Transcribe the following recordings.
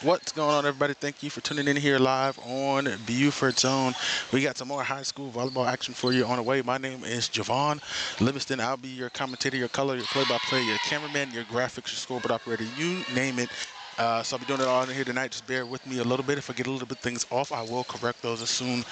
What's going on, everybody? Thank you for tuning in here live on Beaufort Zone. We got some more high school volleyball action for you on the way. My name is Javon Livingston. I'll be your commentator, your color, your play-by-play, your cameraman, your graphics, your scoreboard operator, you name it. So I'll be doing it all in here tonight. Just bear with me a little bit. If I get a little bit things off, I will correct those as soon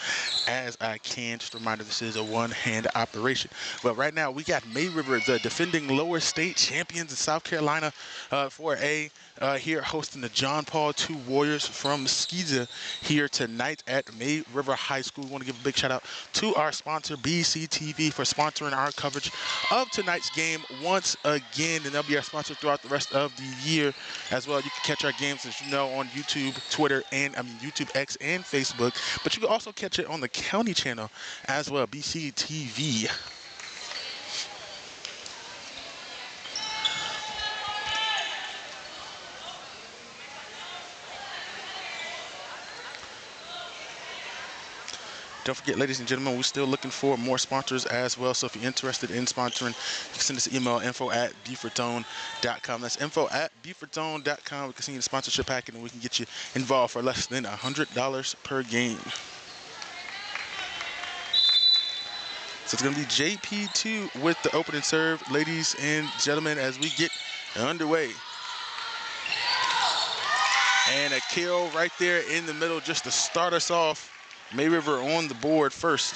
as I can. Just a reminder, this is a one-hand operation. But right now, we got May River, the defending lower state champions in South Carolina, 4A, here hosting the John Paul II Warriors from Skeezer here tonight at May River High School. We want to give a big shout out to our sponsor, BCTV, for sponsoring our coverage of tonight's game once again, and they'll be our sponsor throughout the rest of the year as well. You can catch our games, as you know, on YouTube, Twitter, and YouTube X and Facebook, but you can also catch it on the county channel as well, BCTV. Don't forget, ladies and gentlemen, we're still looking for more sponsors as well. So if you're interested in sponsoring, you can send us an email, info@BeaufortZone.com. That's info@BeaufortZone.com. We can send you the sponsorship packet, and we can get you involved for less than $100 per game. So it's going to be JP2 with the opening serve, ladies and gentlemen, as we get underway. And a kill right there in the middle just to start us off. May River on the board first.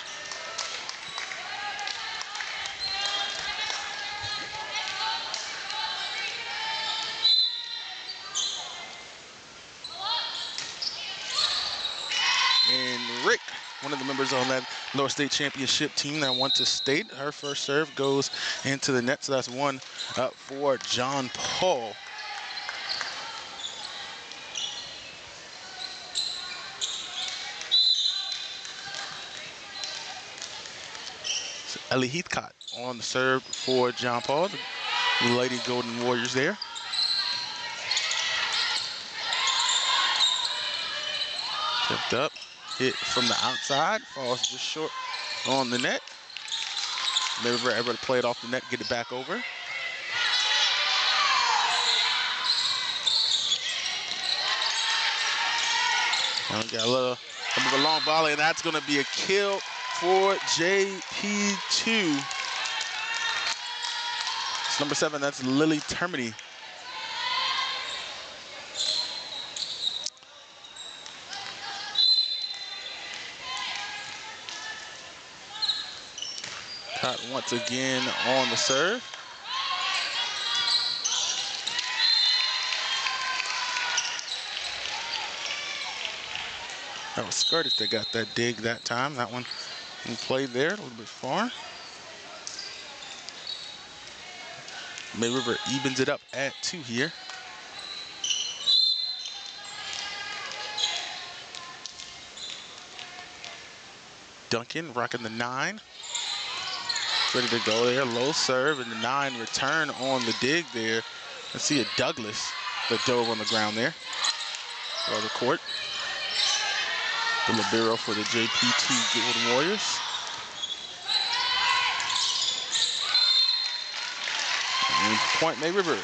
And Rick, one of the members on that lower state championship team that went to state, her first serve goes into the net, so that's one up for John Paul. So Ellie Heathcott on the serve for John Paul, the Lady Golden Warriors there. Tipped up, hit from the outside, falls just short on the net. May River able to play it off the net, get it back over. And we got a long volley, and that's going to be a kill for JP2. It's number 7, that's Lily Termini. Caught once again on the serve. That was skirted that got that dig that time. That one played there a little bit far. May River evens it up at 2 here. Duncan rocking the 9. Ready to go there, low serve, and the 9 return on the dig there. Let's see a Douglas that dove on the ground there. For the court. The libero for the JP2 Golden Warriors. And point May River.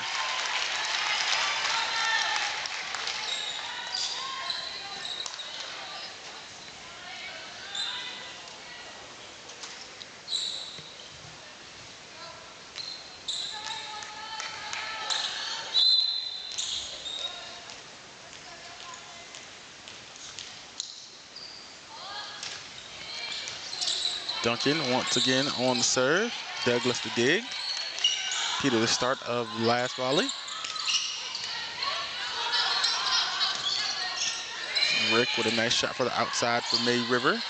Duncan once again on the serve. Douglas the dig. Peter the start of the last volley. Rick with a nice shot for the outside for May River.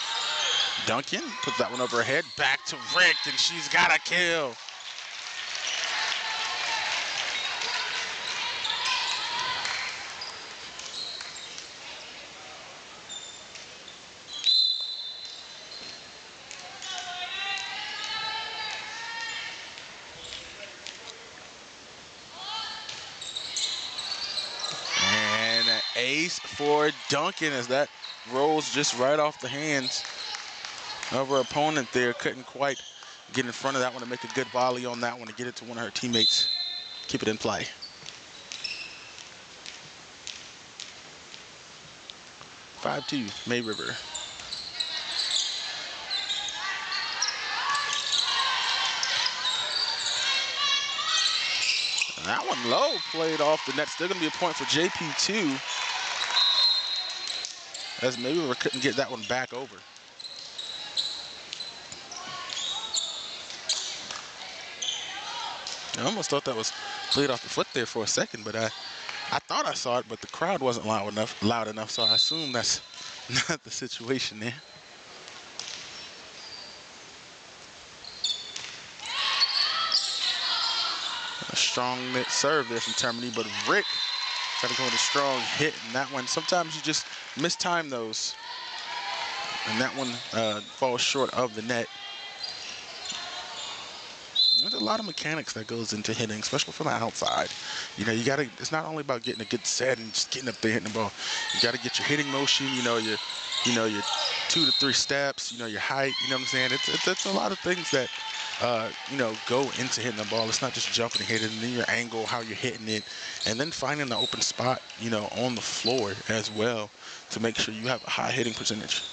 Duncan puts that one over her head. Back to Rick, and she's got a kill. And an ace for Duncan as that rolls just right off the hands of her opponent there. Couldn't quite get in front of that one to make a good volley on that one to get it to one of her teammates. Keep it in play. 5-2, May River. That one low, played off the net. Still going to be a point for JP2. As May River couldn't get that one back over. I almost thought that was played off the foot there for a second, but I thought I saw it, but the crowd wasn't loud enough, so I assume that's not the situation there. A strong serve there from Termini, but Rick tried to go with a strong hit, and that one, sometimes you just mistime those, and that one falls short of the net. There's a lot of mechanics that goes into hitting, especially from the outside. You know, you gotta, it's not only about getting a good set and just getting up there hitting the ball. You gotta get your hitting motion, your 2 to 3 steps, your height, you know what I'm saying? It's a lot of things that, go into hitting the ball. It's not just jumping and hitting, and then your angle, how you're hitting it, and then finding the open spot, on the floor as well to make sure you have a high hitting percentage.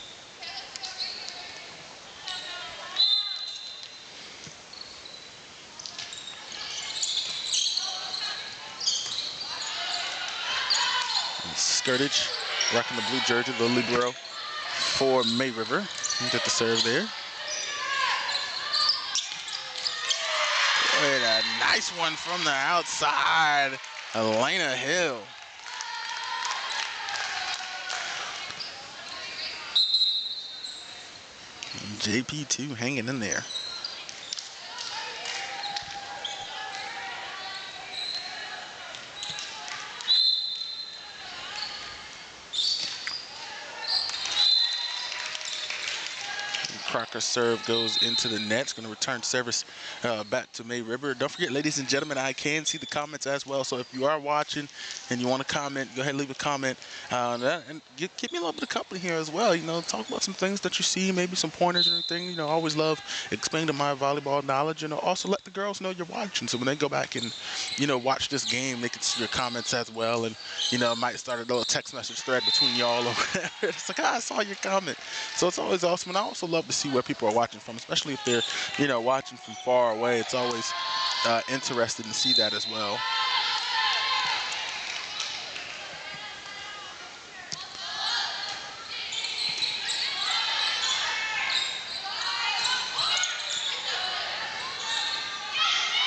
Skirtage, rocking the blue jersey, the libero for May River. Get the serve there. Wait, a nice one from the outside, Elena Hill. And JP2 hanging in there. Crocker's serve goes into the net. It's going to return service back to May River. Don't forget, ladies and gentlemen, I can see the comments as well. So if you are watching and you want to comment, go ahead and leave a comment. And give me a little bit of company here as well. Talk about some things that you see, maybe some pointers or anything. I always love explaining my volleyball knowledge. And also let the girls know you're watching. So when they go back and, watch this game, they can see your comments as well. And, it might start a little text message thread between y'all or whatever. It's like, I saw your comment. So it's always awesome. And I also love to see where people are watching from, especially if they're, watching from far away. It's always interesting to see that as well.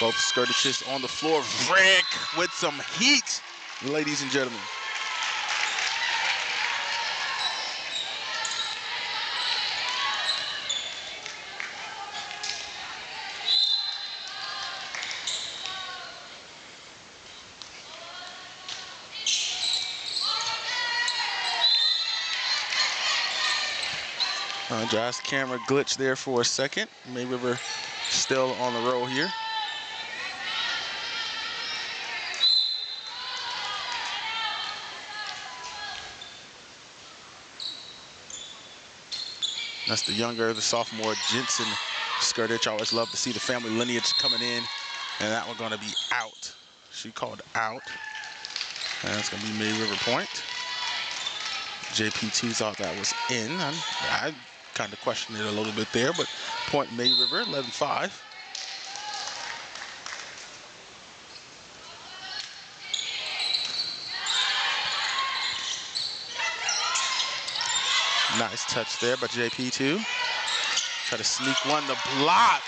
Both skirtishes on the floor. Rick with some heat, ladies and gentlemen. Josh's camera glitched there for a second. May River still on the roll here. That's the sophomore Jensen Skirtich. I always love to see the family lineage coming in. And that one going to be out. She called out. And that's going to be May River point. JP2 thought that was in. I kind of questioned it a little bit there, but point May River, 11-5. Nice touch there by JP2. Try to sneak one, the block.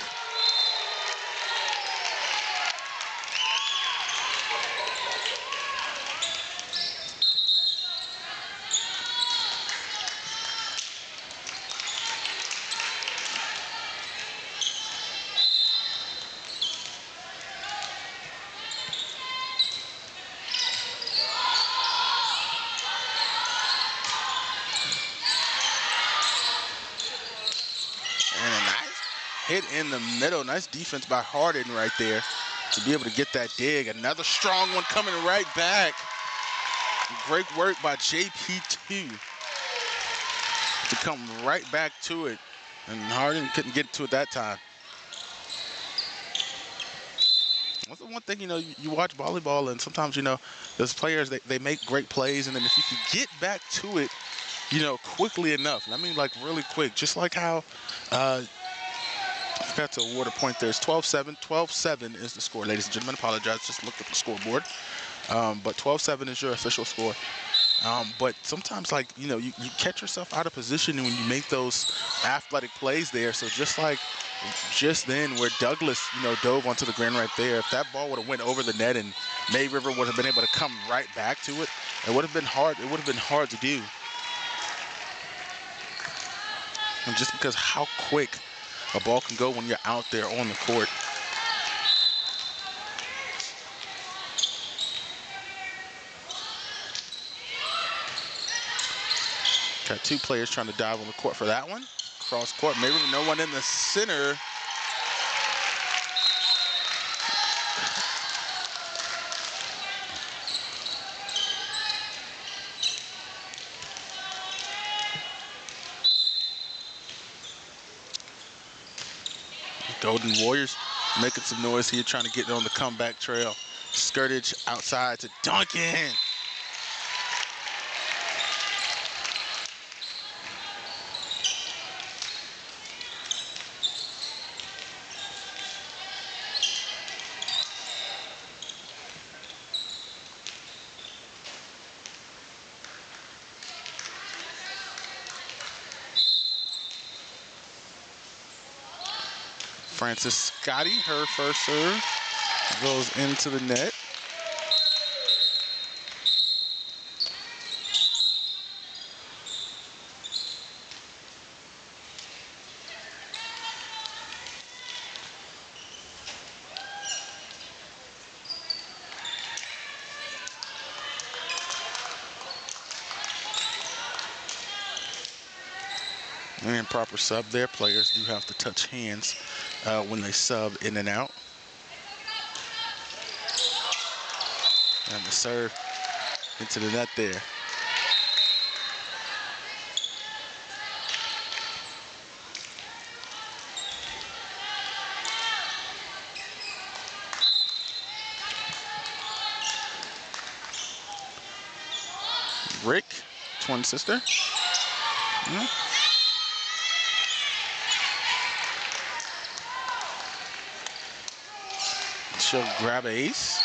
Hit in the middle. Nice defense by Harden right there to be able to get that dig. Another strong one coming right back. Great work by JP2 to come right back to it. And Harden couldn't get to it that time. That's the one thing, you watch volleyball and sometimes, those players, they make great plays. And then if you can get back to it, quickly enough. And I mean, like, really quick. Just like how I forgot to award a point there. It's 12-7. 12-7 is the score, ladies and gentlemen. Apologize. Just looked at the scoreboard. But 12-7 is your official score. But sometimes, like, you catch yourself out of position when you make those athletic plays there. So just then where Douglas, dove onto the ground right there, if that ball would have went over the net and May River would have been able to come right back to it, it would have been hard. It would have been hard to do. And just because how quick a ball can go when you're out there on the court. Got two players trying to dive on the court for that one. Cross court, maybe no one in the center. Golden Warriors making some noise here, trying to get on the comeback trail. Skirtage outside to Duncan. Francis Scotty, her first serve, goes into the net. And proper sub there. Players do have to touch hands when they sub in and out. And the serve into the net there. Rick, twin sister. She'll grab an ace.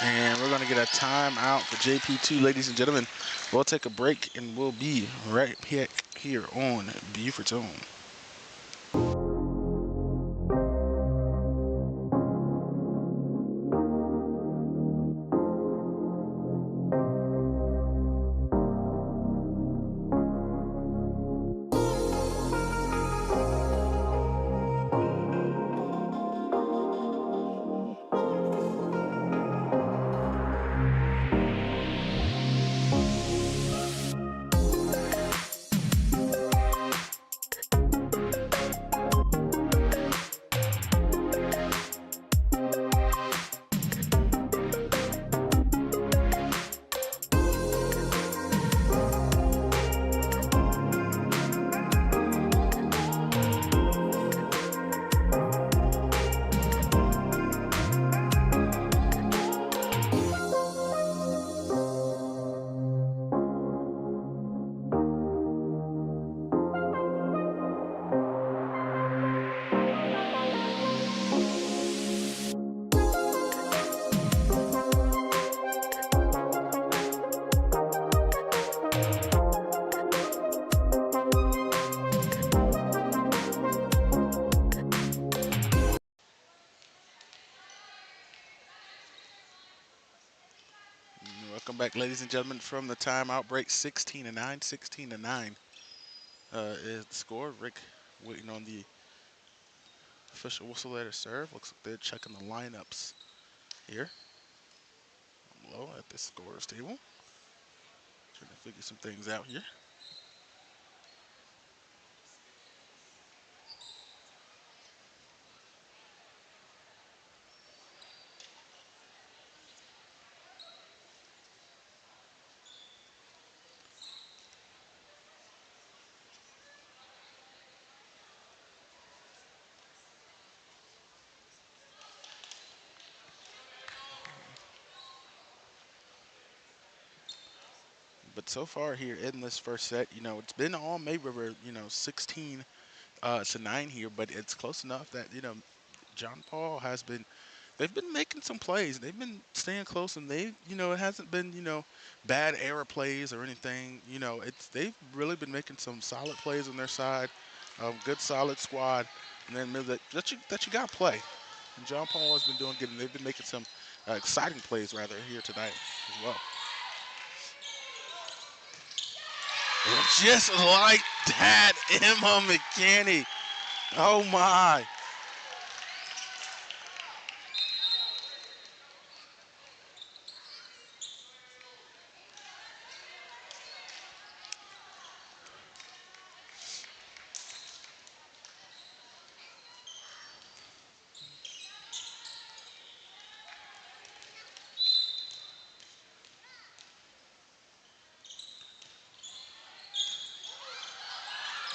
And we're going to get a timeout for JP2, ladies and gentlemen. We'll take a break, and we'll be right back here on Beaufort Zone. Welcome back, ladies and gentlemen, from the timeout break. 16-9, 16-9 is the score. Rick waiting on the official whistle there to serve. Looks like they're checking the lineups here. I'm low at the scorer's table. Trying to figure some things out here. so far here in this first set, it's been all May River, 16 to 9 here, but it's close enough that, John Paul has been, they've been making some plays. They've been staying close, and it hasn't been, bad error plays or anything. They've really been making some solid plays on their side, good solid squad, and then that you got to play. And John Paul has been doing good, and they've been making some exciting plays rather here tonight as well. Just like that, Emma McKinney. Oh my.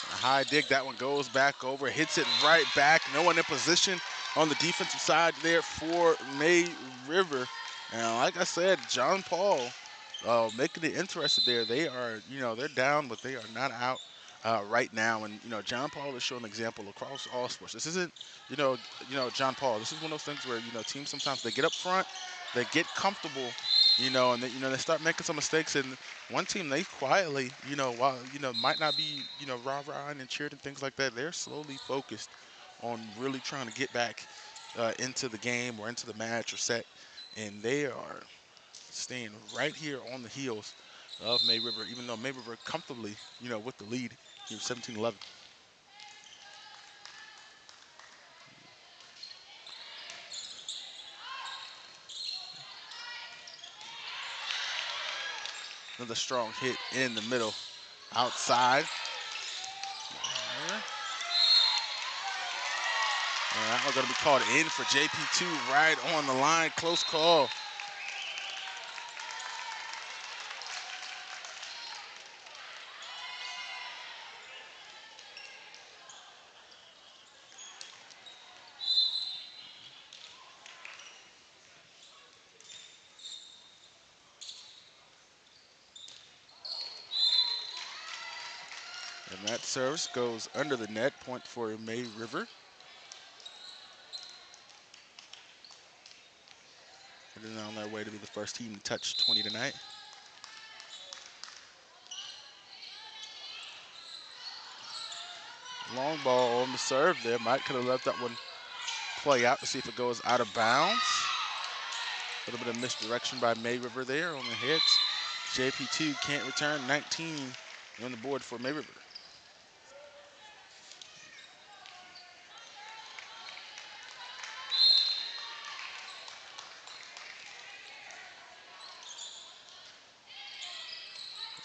A high dig, that one goes back over, hits it right back. No one in position on the defensive side there for May River. And like I said, John Paul making it interested there. They are, they're down, but they are not out right now. And John Paul is showing an example across all sports. This isn't, John Paul. This is one of those things where teams sometimes they get up front, they get comfortable, and they start making some mistakes. And one team, they quietly, while might not be rah-rah and cheered and things like that, they're slowly focused on really trying to get back into the game or into the match or set, and they are staying right here on the heels of May River, even though May River comfortably, with the lead here, 17-11. Another strong hit in the middle, outside. And that one's going to be called in for JP2 right on the line. Close call. And that service goes under the net. Point for May River. And then on their way to be the first team to touch 20 tonight. Long ball on the serve there. Mike could have left that one play out to see if it goes out of bounds. A little bit of misdirection by May River there on the hits. JP2 can't return. 19 on the board for May River.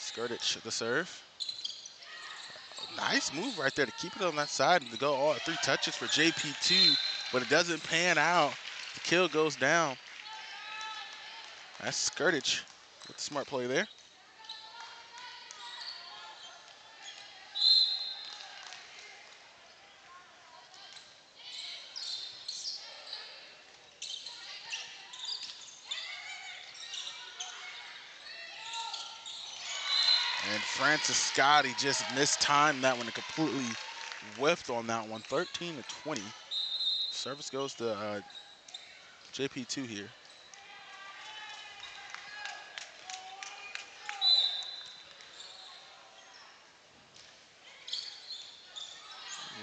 Skirtage the serve. Nice move right there to keep it on that side and to go all 3 touches for JP2, but it doesn't pan out. The kill goes down. That's Skirtage with the smart play there. And Francis Scotty just mistimed that one and completely whiffed on that one. 13-20. Service goes to JP2 here.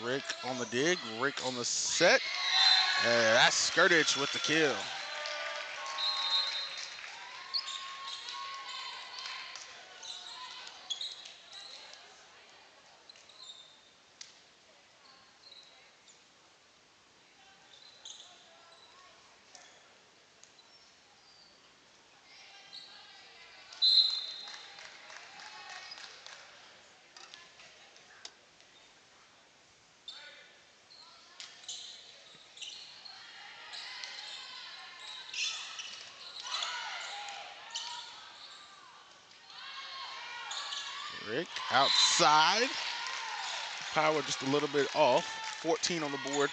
Rick on the dig, Rick on the set. That's Skirtage with the kill. Rick outside. Power just a little bit off. 14 on the board.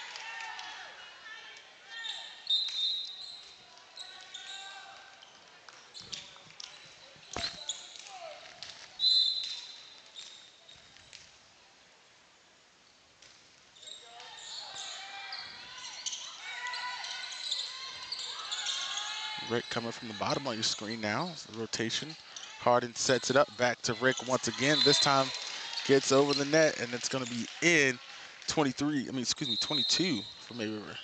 Rick coming from the bottom on your screen now. It's the rotation. Harden sets it up back to Rick once again. This time gets over the net, and it's going to be in 22 for May River.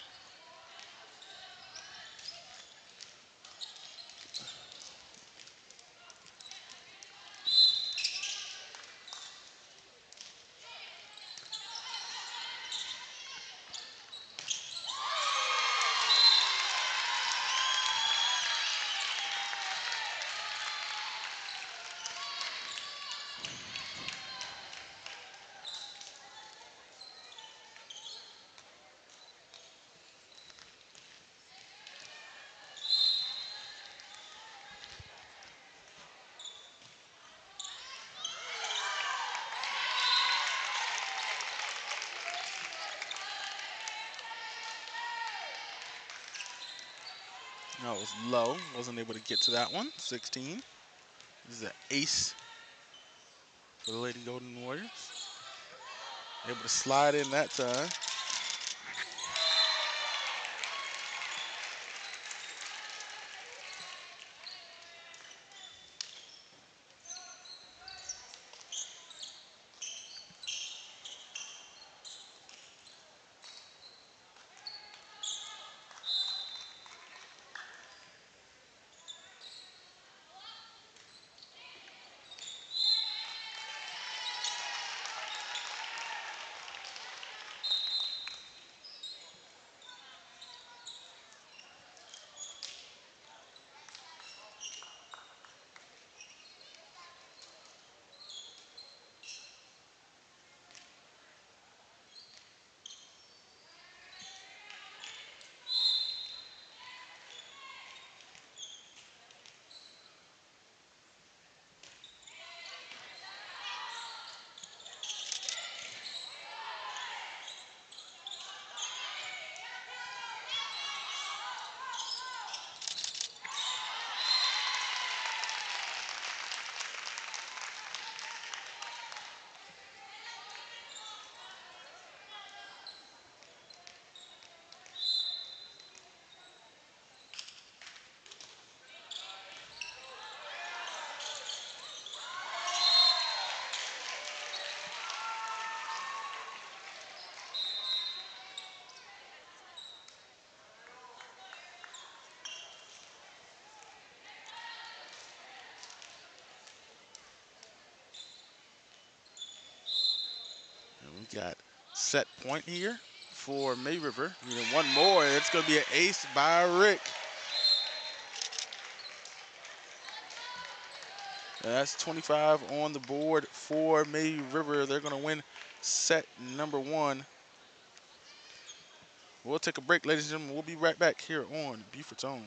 That was low. Wasn't able to get to that one. 16. This is an ace for the Lady Golden Warriors. Able to slide in that time. And we got set point here for May River. Needing one more, and it's going to be an ace by Rick. That's 25 on the board for May River. They're going to win set number one. We'll take a break, ladies and gentlemen. We'll be right back here on Beaufort's Own.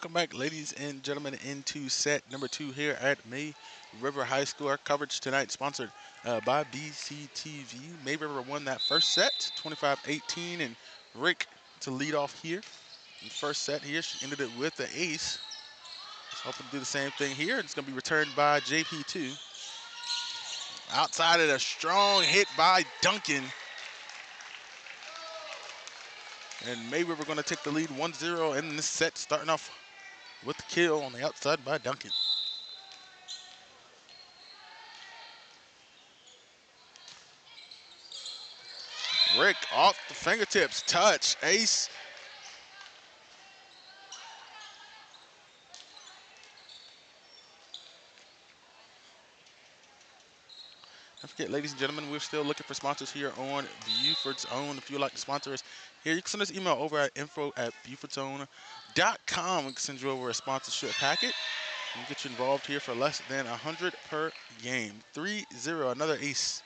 Welcome back, ladies and gentlemen, into set number 2 here at May River High School. Our coverage tonight sponsored by BCTV. May River won that first set, 25-18, and Rick to lead off here. In the first set here, she ended it with the ace. Just hoping to do the same thing here. It's going to be returned by JP2. Outside of a strong hit by Duncan. And May River going to take the lead 1-0 in this set, starting off with the kill on the outside by Duncan. Rick off the fingertips, touch, ace. Don't forget, ladies and gentlemen, we're still looking for sponsors here on Beaufort's Own. If you'd like to sponsor us here, you can send us email over at info@beaufortsown.com. We can send you over a sponsorship packet and get you involved here for less than $100 per game. 3-0, another ace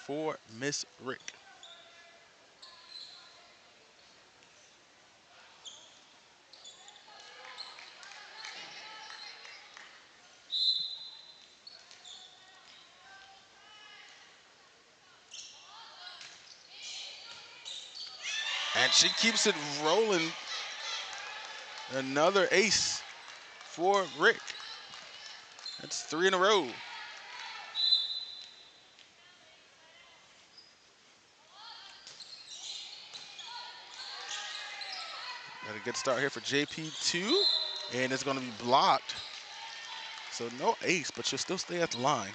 for Miss Rick. And she keeps it rolling. Another ace for Rick. That's 3 in a row. Got a good start here for JP2, and it's going to be blocked. So no ace, but she'll still stay at the line.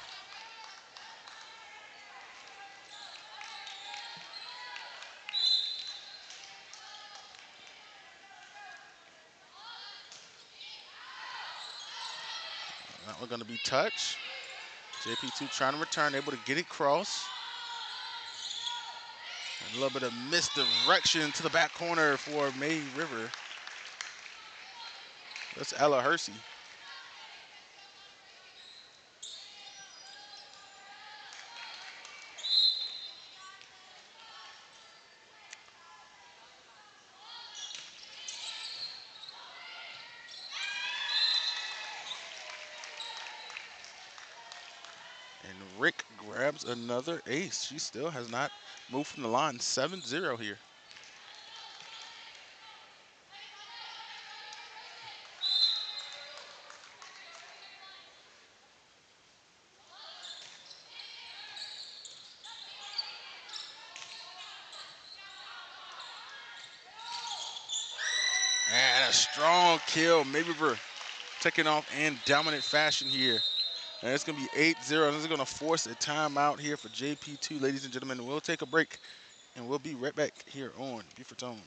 That one going to be touch. JP2 trying to return, able to get it cross. And a little bit of misdirection to the back corner for May River. That's Ella Hersey. And Rick grabs another ace. She still has not moved from the line. 7-0 here. And a strong kill. May River taking off in dominant fashion here. And it's going to be 8-0. This is going to force a timeout here for JP2, ladies and gentlemen. We'll take a break, and we'll be right back here on Beaufort's Own.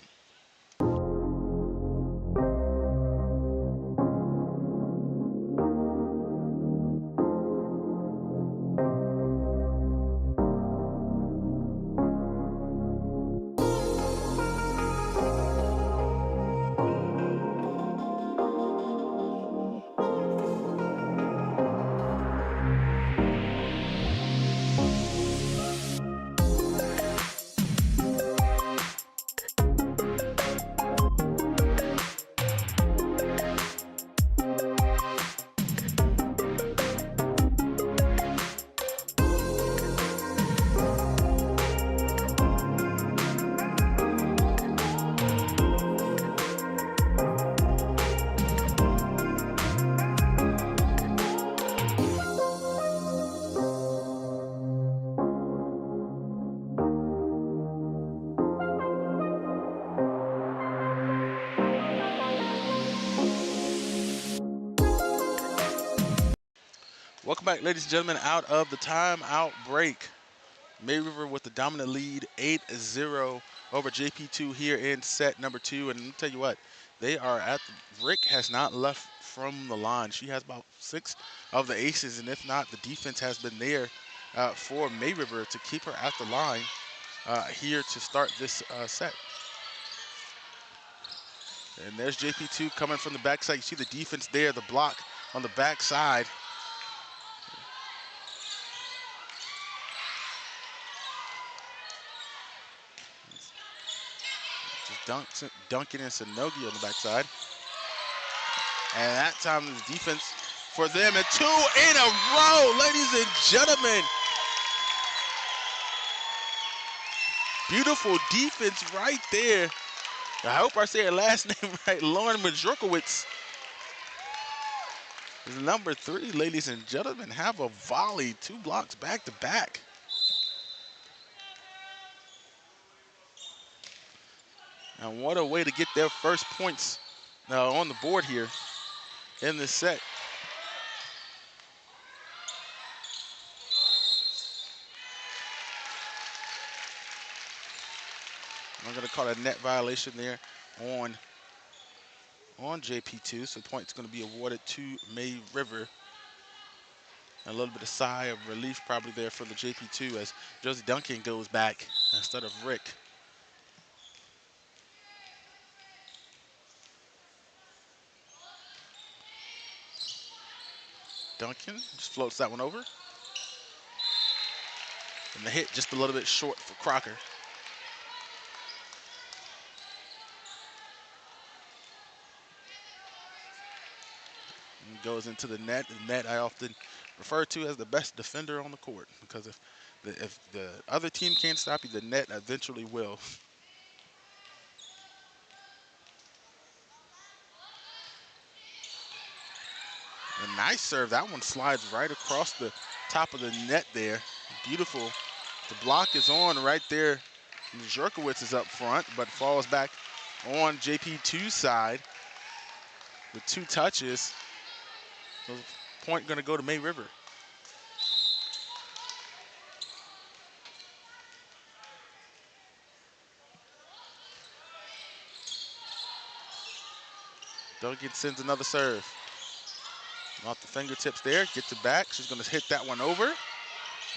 Welcome back, ladies and gentlemen, out of the timeout break. May River with the dominant lead, 8-0 over JP2 here in set number 2. And I'll tell you what, they are at Rick has not left from the line. She has about 6 of the aces, and if not, the defense has been there for May River to keep her at the line here to start this set. And there's JP2 coming from the backside. You see the defense there, the block on the backside. Just Duncan and Sanogi on the backside. And that time it was defense for them. And 2 in a row, ladies and gentlemen. Beautiful defense right there. I hope I say her last name right. Lauren Majorkowicz is number 3, ladies and gentlemen. Have a volley, 2 blocks back to back. And what a way to get their first points on the board here in this set. I'm going to call a net violation there on JP2. So the point's going to be awarded to May River. A little bit of sigh of relief probably there for the JP2 as Josie Duncan goes back instead of Rick. Duncan just floats that one over. And the hit just a little bit short for Crocker. And goes into the net. The net I often refer to as the best defender on the court because if the other team can't stop you, the net eventually will. A nice serve. That one slides right across the top of the net there. Beautiful. The block is on right there. Jerkowitz is up front, but falls back on JP2's side with 2 touches. So point going to go to May River. Duncan sends another serve. Off the fingertips there, gets it back. She's going to hit that one over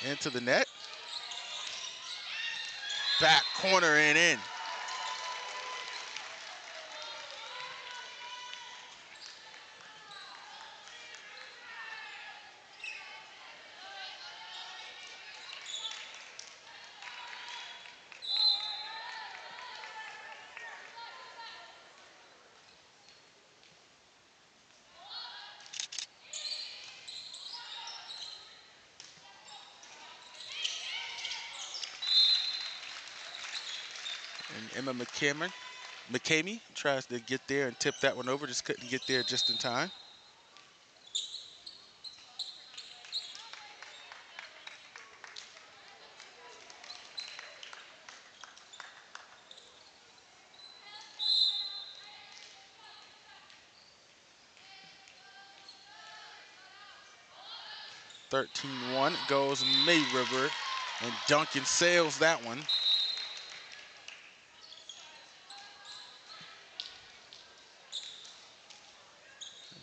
into the net. Back corner and in. And Emma McCamey tries to get there and tip that one over, just couldn't get there just in time. (13-1) goes May River, and Duncan sails that one.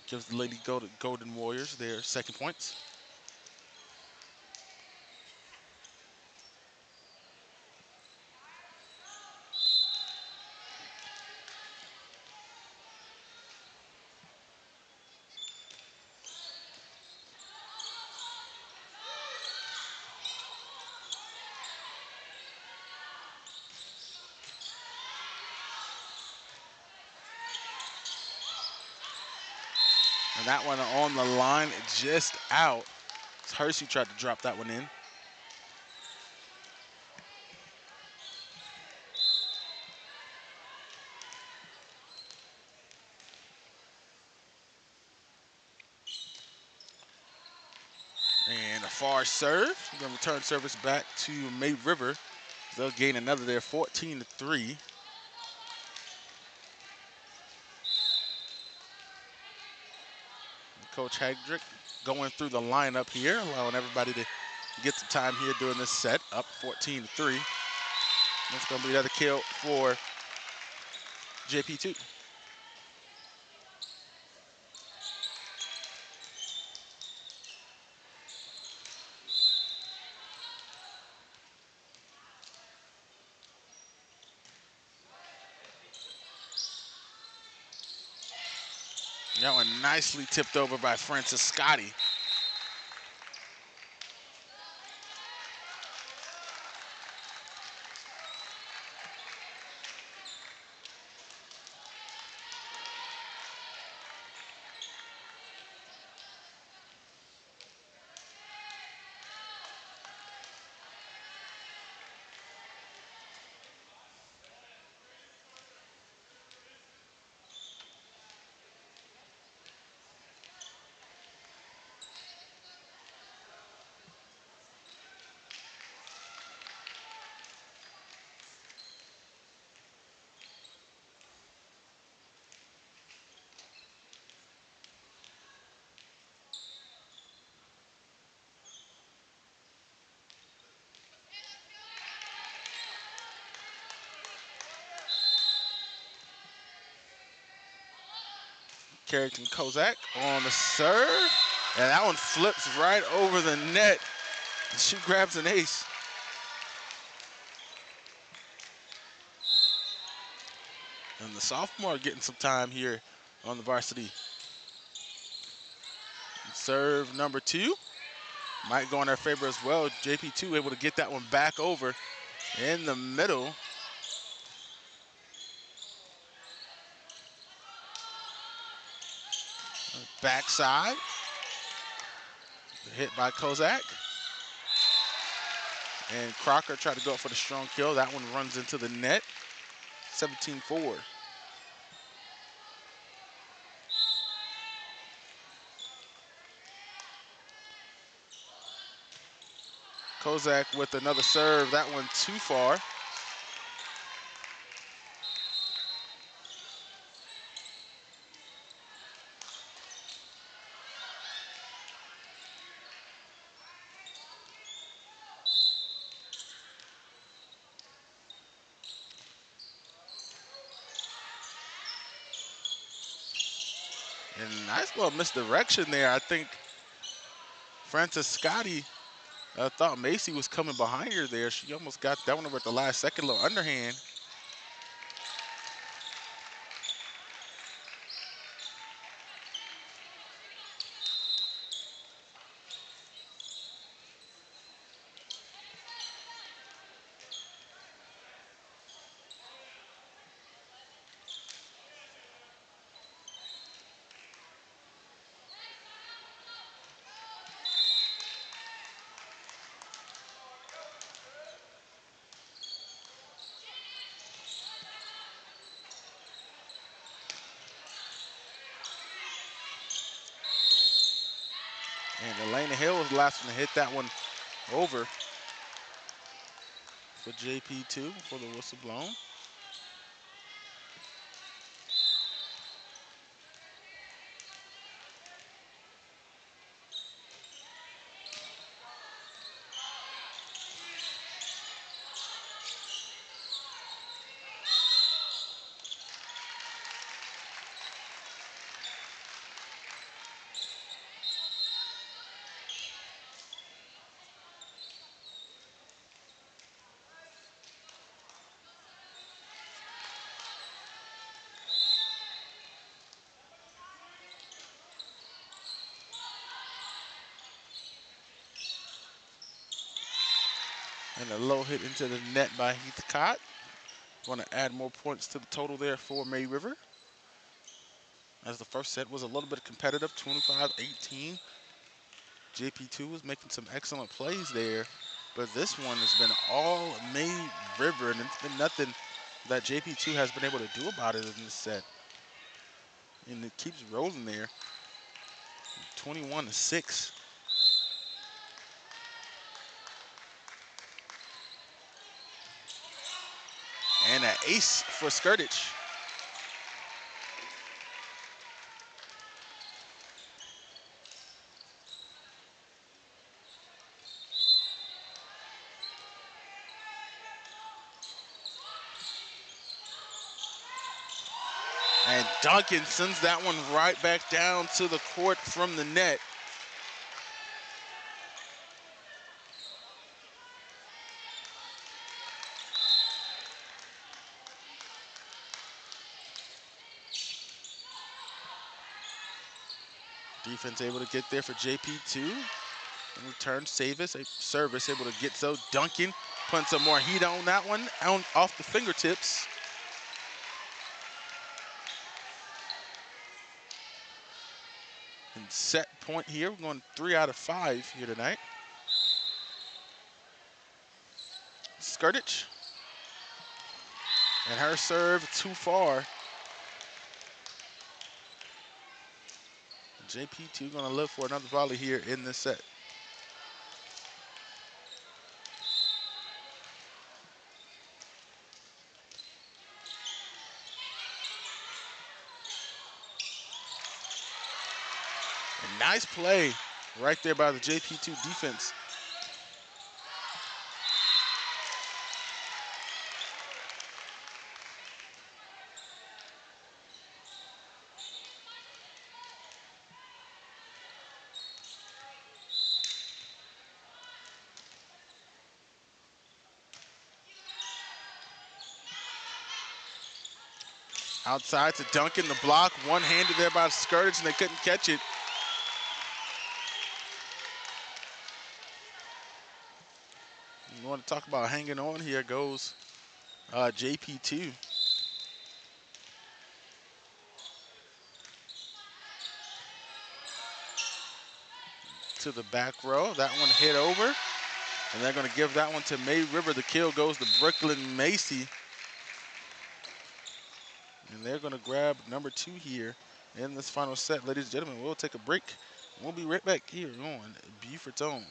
Gives the Lady Golden Warriors their second points. And that one on the line, just out. Hersey tried to drop that one in. And a far serve. We're going to return service back to May River. They'll gain another there, 14-3. Coach Hagdrick going through the lineup here, allowing everybody to get some time here during this set, up 14-3. That's going to be another kill for JP2. That one nicely tipped over by Francis Scotty. Carrington Kozak on the serve. And that one flips right over the net. She grabs an ace. And the sophomore getting some time here on the varsity. Serve number 2 might go in their favor as well. JP2 able to get that one back over in the middle. Backside. Hit by Kozak. And Crocker tried to go up for the strong kill. That one runs into the net. 17-4. Kozak with another serve. That one too far. And nice little misdirection there. I think Francis Scotty thought Macy was coming behind her there. She almost got that one over at the last second, little underhand. And Elena Hill was the last one to hit that one over for JP2 for the whistle blown. And a low hit into the net by Heathcott. Want to add more points to the total there for May River. As the first set was a little bit competitive, 25-18. JP2 was making some excellent plays there, but this one has been all May River, and it's been nothing that JP2 has been able to do about it in this set. And it keeps rolling there, 21-6. And an ace for Skirtich. And Duncan sends that one right back down to the court from the net. Defense able to get there for JP2. And return service able to get so. Duncan putting some more heat on that one, off the fingertips. And set point here. We're going 3 out of 5 here tonight. Skirtich. And her serve too far. JP2 gonna live for another volley here in this set. A nice play right there by the JP2 defense. Outside to Duncan, the block, one-handed there by Skirtage, and they couldn't catch it. You want to talk about hanging on? Here goes JP2. To the back row. That one hit over. And they're going to give that one to May River. The kill goes to Brooklyn Macy. And they're going to grab number 2 here in this final set. Ladies and gentlemen, we'll take a break. We'll be right back here on Beaufort's Own.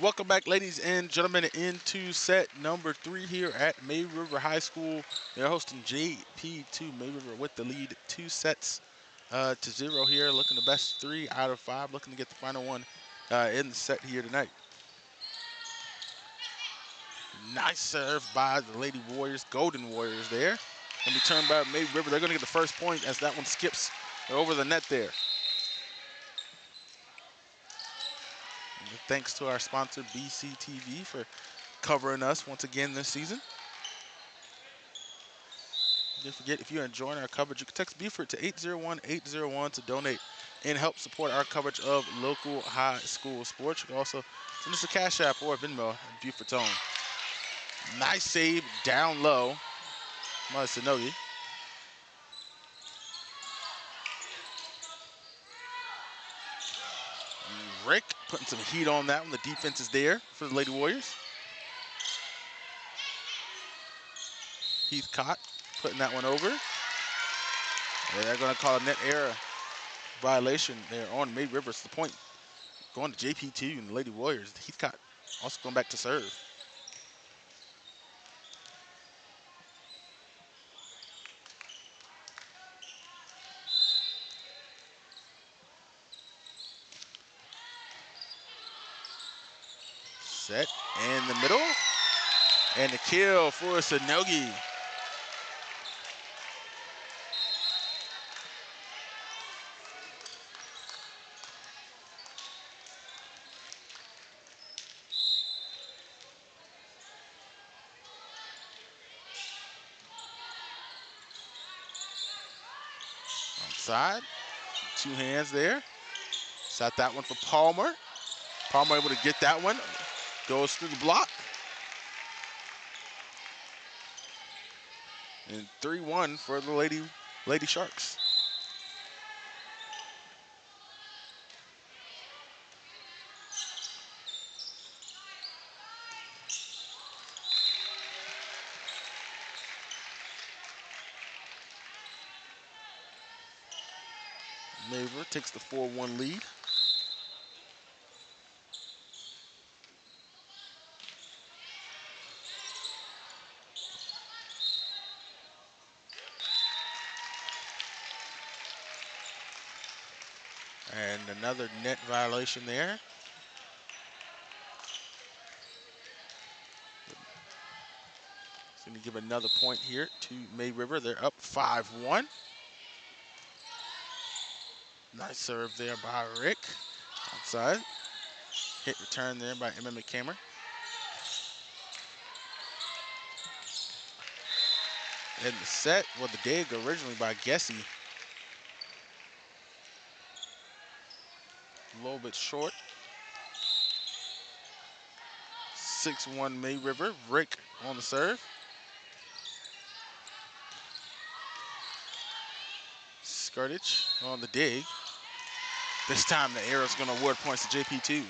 Welcome back, ladies and gentlemen, into set number 3 here at May River High School. They're hosting JP2. May River with the lead, 2 sets to 0 here. Looking the best 3 out of 5. Looking to get the final one in the set here tonight. Nice serve by the Lady Warriors, Golden Warriors there. And returned by May River. They're going to get the first point as that one skips over the net there. And thanks to our sponsor, BCTV, for covering us once again this season. Don't forget, if you're enjoying our coverage, you can text Beaufort to 801-801 to donate and help support our coverage of local high school sports. You can also send us a Cash App or a Venmo at Beaufort's own. Nice save down low by Sonogi. Rick putting some heat on that one. The defense is there for the Lady Warriors. Heathcott putting that one over. And they're going to call a net error violation there on May River. It's the point going to JP2 and the Lady Warriors. Heathcott also going back to serve. Set in the middle. And the kill for Sonogi. Onside. 2 hands there. Shot that one for Palmer. Palmer able to get that one. Goes through the block. And 3-1 for the Lady Sharks. Maver takes the 4-1 lead. And another net violation there. It's going to give another point here to May River. They're up 5-1. Nice serve there by Rick. Outside. Hit return there by Emma McCammer. And the set, well, the dig originally by Gessie. A little bit short. 6-1 May River. Rick on the serve. Skirtage on the dig. This time the arrow's going to award points to JP2.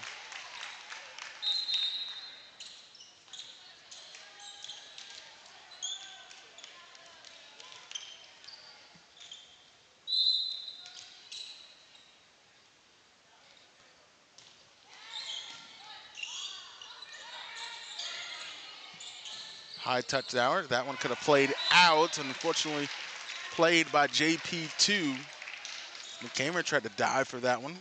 High touch hour. That one could have played out, and unfortunately played by JP2. McCamer tried to dive for that one.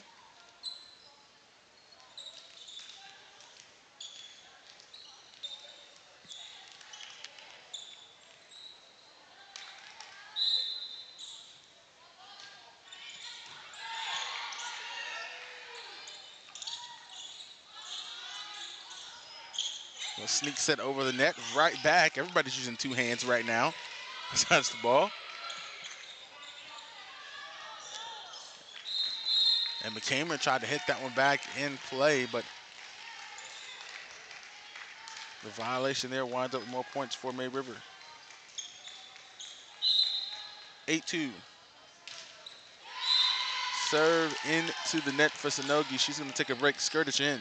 A sneak set over the net, right back. Everybody's using 2 hands right now. Besides the ball. And McCamer tried to hit that one back in play, but the violation there winds up with more points for May River. 8-2. Serve into the net for Sonogi. She's going to take a break. Skirtage in.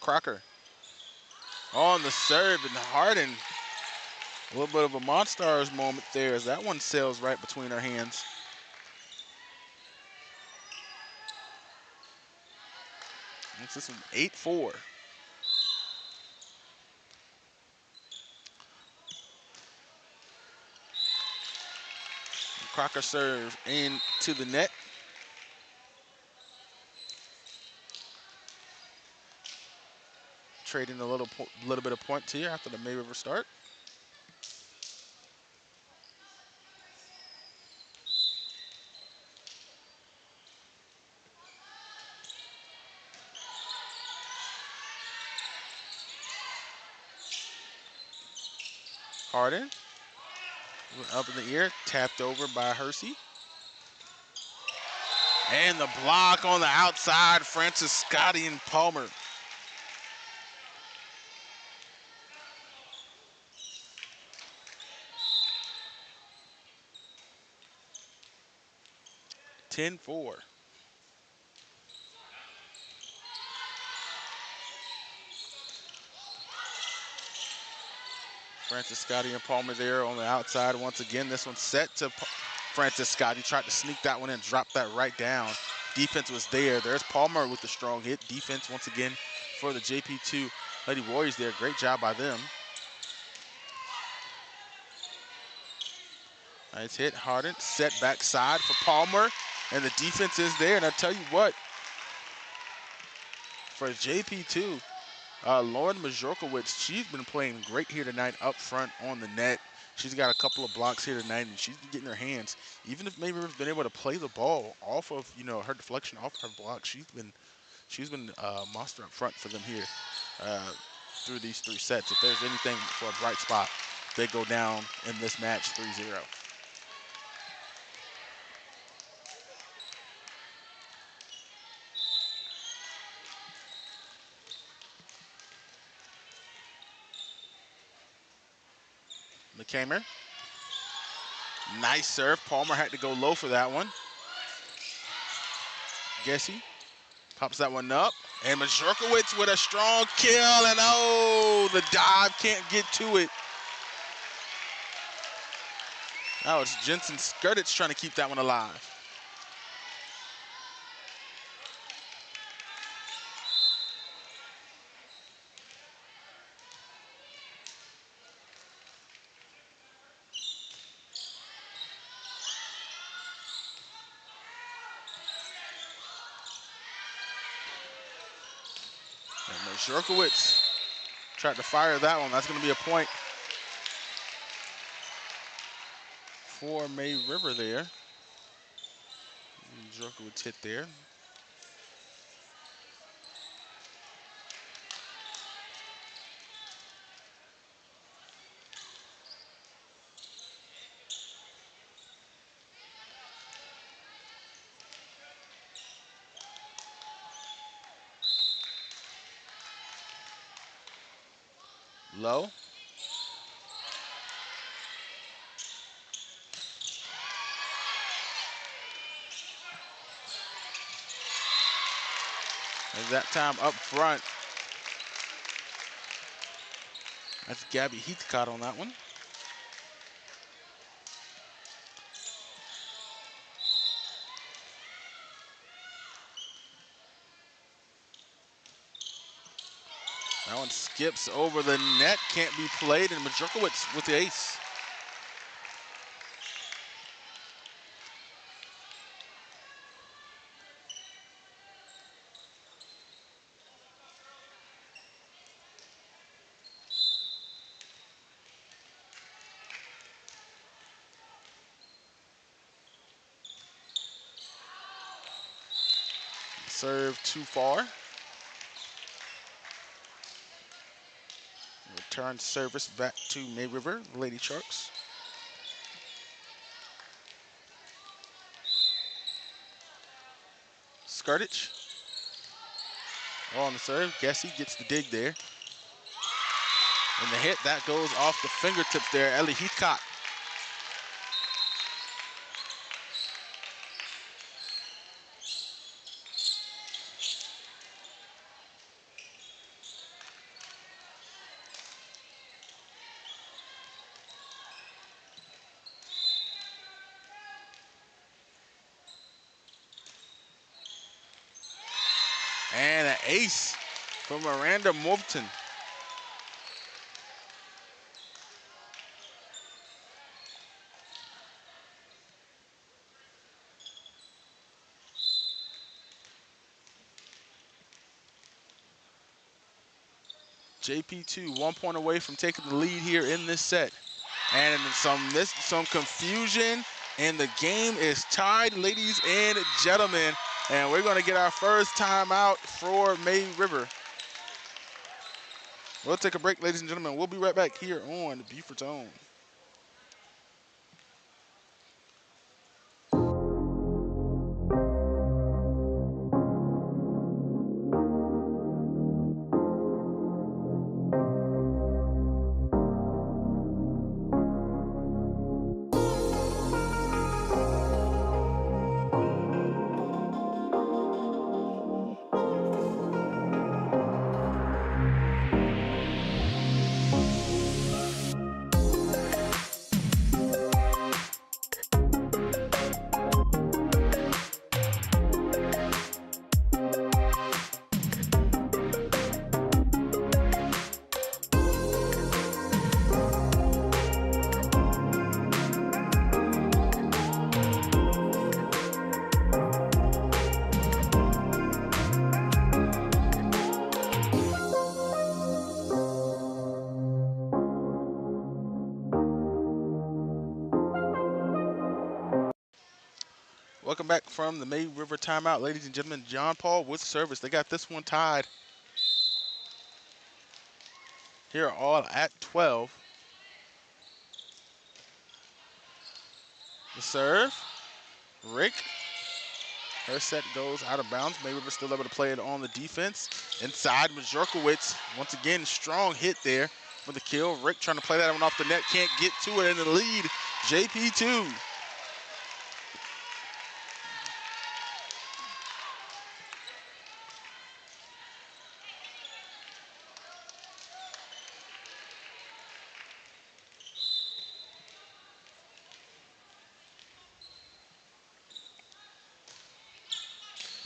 Crocker on the serve, and Harden, a little bit of a Monstars moment there as that one sails right between her hands. Makes this one 8-4. Crocker serve into the net. Trading a little bit of points here after the May River start. Harden up in the air, tapped over by Hersey. And the block on the outside, Francis Scotty and Palmer. (10-4). Francis Scotty and Palmer there on the outside once again. This one set to Francis Scotty. Tried to sneak that one in, dropped that right down. Defense was there. There's Palmer with the strong hit. Defense once again for the JP2 Lady Warriors there. Great job by them. Nice hit, Harden. Set backside for Palmer. And the defense is there. And I tell you what, for JP2, Lauren Majorkowicz, she's been playing great here tonight up front on the net. She's got a couple of blocks here tonight, and she's been getting her hands. Even if maybe been able to play the ball off of, her deflection off her block, she's been monster up front for them here through these 3 sets. If there's anything for a bright spot, they go down in this match 3-0. McCamer. Nice serve. Palmer had to go low for that one. Gessie pops that one up. And Majorkowicz with a strong kill. And oh, the dive can't get to it. That was Jensen Skirtich trying to keep that one alive. And Majorkowicz tried to fire that one. That's going to be a point for May River there. Majorkowicz hit there. Low. And that time up front, that's Gabby Heathcott on that one. That one skips over the net, can't be played, and Majorkowicz with the ace. Serve too far. Return service back to May River, Lady Sharks. Skirtich. On the serve, Gessie gets the dig there. And the hit, that goes off the fingertips there, Ellie Heathcott. ace from Miranda Moulton. JP2 1 point away from taking the lead here in this set. And some confusion, and the game is tied, ladies and gentlemen. And we're going to get our first timeout for May River. We'll take a break, ladies and gentlemen. We'll be right back here on Beaufort's Own. Welcome back from the May River timeout, ladies and gentlemen. John Paul with service. They got this one tied. Here all at 12. The serve. Rick. Her set goes out of bounds. May River still able to play it on the defense. Inside, Mazurkowicz. Once again, strong hit there for the kill. Rick trying to play that one off the net. Can't get to it in the lead. JP2.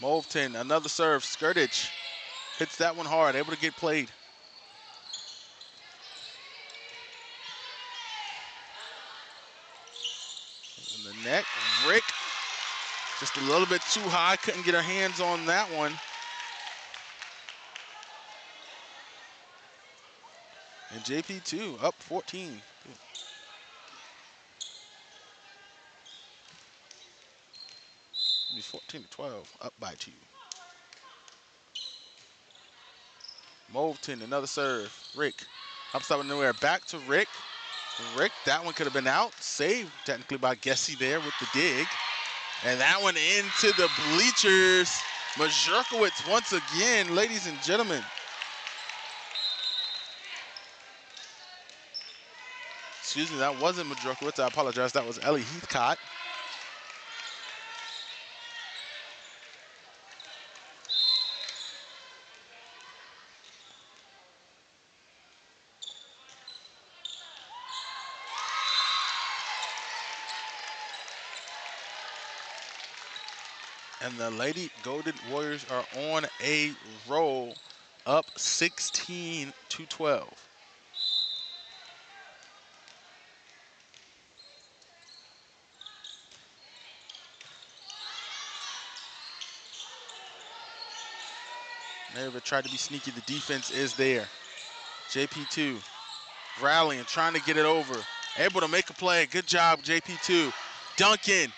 Moulton, another serve. Skirtage hits that one hard. Able to get played. In the net, Rick just a little bit too high. Couldn't get her hands on that one. And JP2 up 14. Maybe 14 to 12, up by 2. Moulton, another serve. Rick, up stopping nowhere. Back to Rick. Rick, that one could have been out. Saved technically by Gessie there with the dig. And that one into the bleachers. Mazurkowicz once again, ladies and gentlemen. Excuse me, that wasn't Mazurkowicz. I apologize. That was Ellie Heathcott. And the Lady Golden Warriors are on a roll, up 16 to 12. Never tried to be sneaky. The defense is there. JP2 rallying, trying to get it over. Able to make a play. Good job, JP2. Duncan.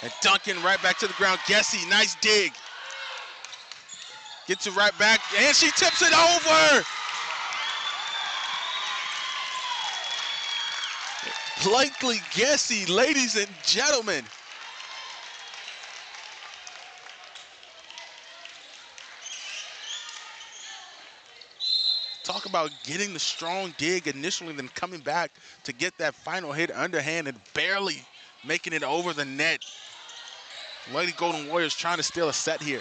And Duncan right back to the ground. Gessie, nice dig. Gets it right back, and she tips it over. Blakely Gessie, ladies and gentlemen. Talk about getting the strong dig initially, then coming back to get that final hit underhand and barely making it over the net. Lady Golden Warriors trying to steal a set here.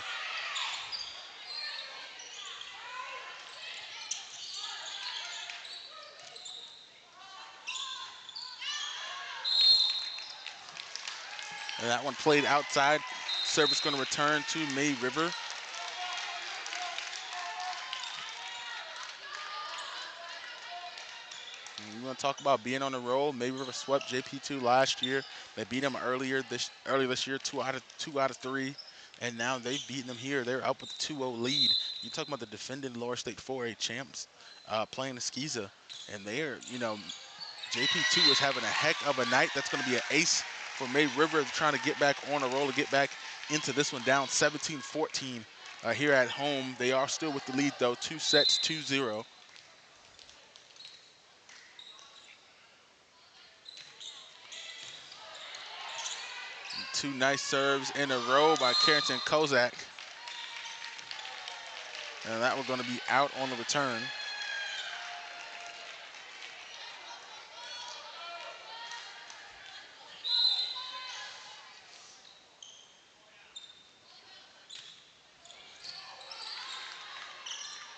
And that one played outside. Service going to return to May River. And you want to talk about being on the roll? May River swept JP2 last year. They beat them early this year, two out of three. And now they've beaten them here. They're up with a 2-0 lead. You're talking about the defending Lower State 4A champs playing the Skeeza. And they're, JP2 is having a heck of a night. That's going to be an ace for May River, trying to get back on a roll to get back into this one, down 17-14 here at home. They are still with the lead, though, 2 sets, 2-0. Two nice serves in a row by Carrington Kozak. And that one's going to be out on the return.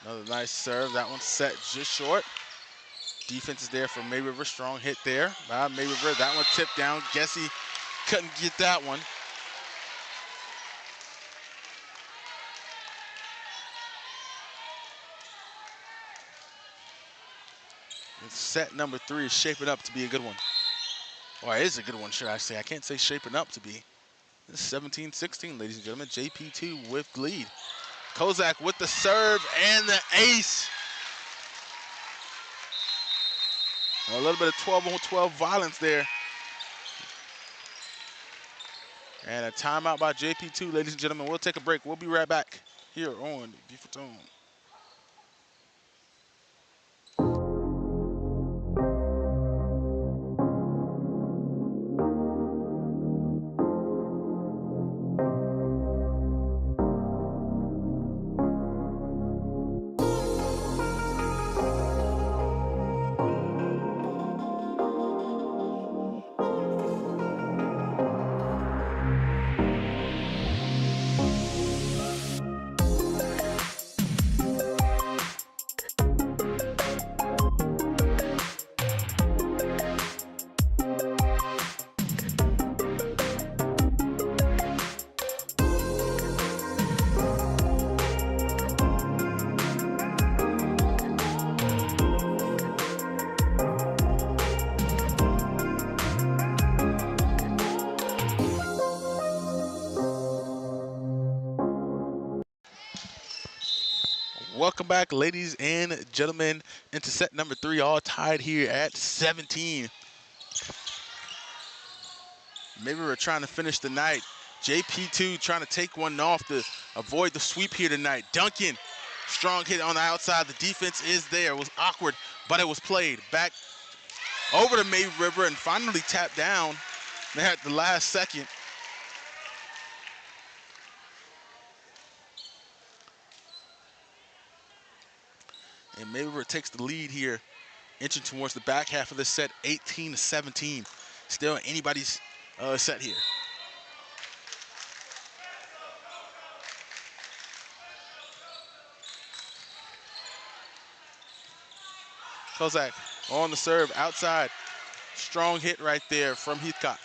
Another nice serve. That one's set just short. Defense is there for May River. Strong hit there by May River. That one tipped down. Gessie couldn't get that one. And set number 3 is shaping up to be a good one. Or it is a good one, should I say. I can't say shaping up to be. This is 17-16, ladies and gentlemen. JP2 with lead. Kozak with the serve and the ace. A little bit of 12-on-12 violence there. And a timeout by JP2, ladies and gentlemen. We'll take a break. We'll be right back here on Beaufort Zone. Welcome back, ladies and gentlemen, into set number 3, all tied here at 17. Maybe we're trying to finish the night. JP2 trying to take one off to avoid the sweep here tonight. Duncan, strong hit on the outside. The defense is there. It was awkward, but it was played. Back over to May River and finally tapped down there at the last second. And May River takes the lead here, inching towards the back half of the set, 18-17. Still anybody's set here. Kozak on the serve, outside. Strong hit right there from Heathcott.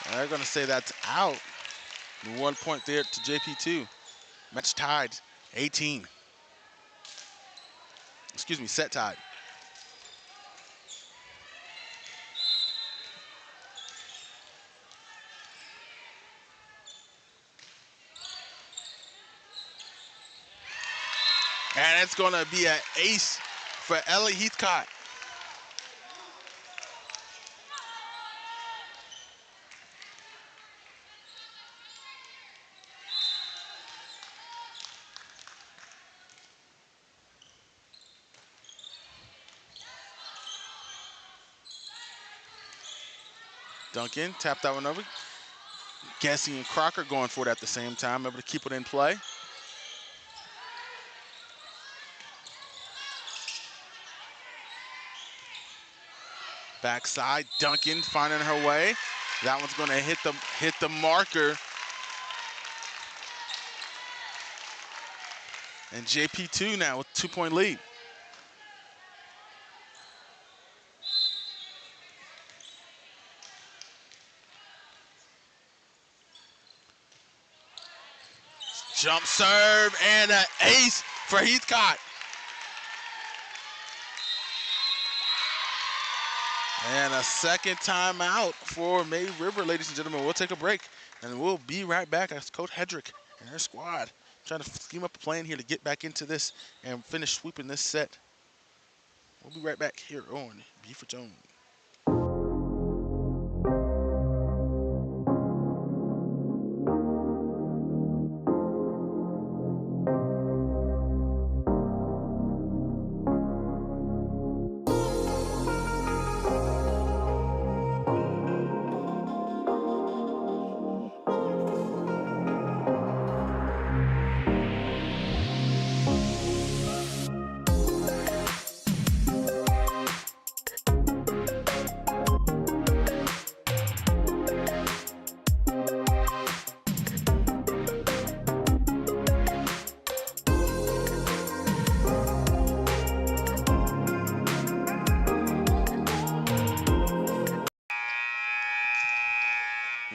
And they're going to say that's out. 1 point there to JP2. Match tied, 18. Excuse me, set tied. And it's going to be an ace for Ellie Heathcott. Duncan tapped that one over. Gessie and Crocker going for it at the same time, able to keep it in play. Backside, Duncan finding her way. That one's going to hit the marker. And JP2 now with 2-point lead. Jump serve and an ace for Heathcott. And a second timeout for May River, ladies and gentlemen. We'll take a break, and we'll be right back as Coach Hedrick and her squad trying to scheme up a plan here to get back into this and finish sweeping this set. We'll be right back here on Beaufort Zone.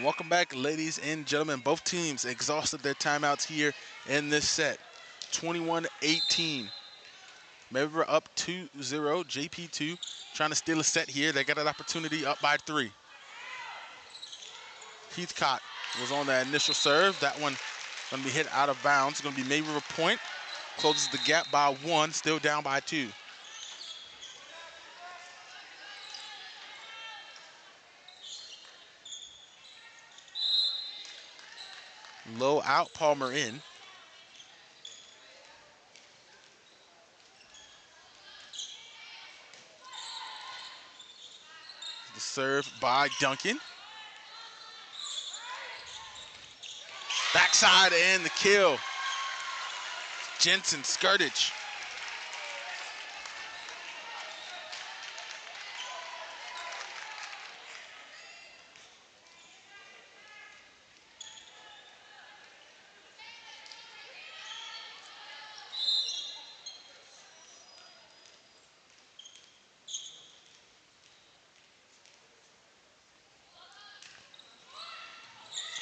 Welcome back, ladies and gentlemen. Both teams exhausted their timeouts here in this set. 21-18. River up 2-0. JP2 trying to steal a set here. They got an opportunity up by 3. Heathcott was on that initial serve. That one going to be hit out of bounds. It's going to be May River point. Closes the gap by 1, still down by 2. Low out, Palmer in. The serve by Duncan. Backside and the kill. Jensen Skirtage.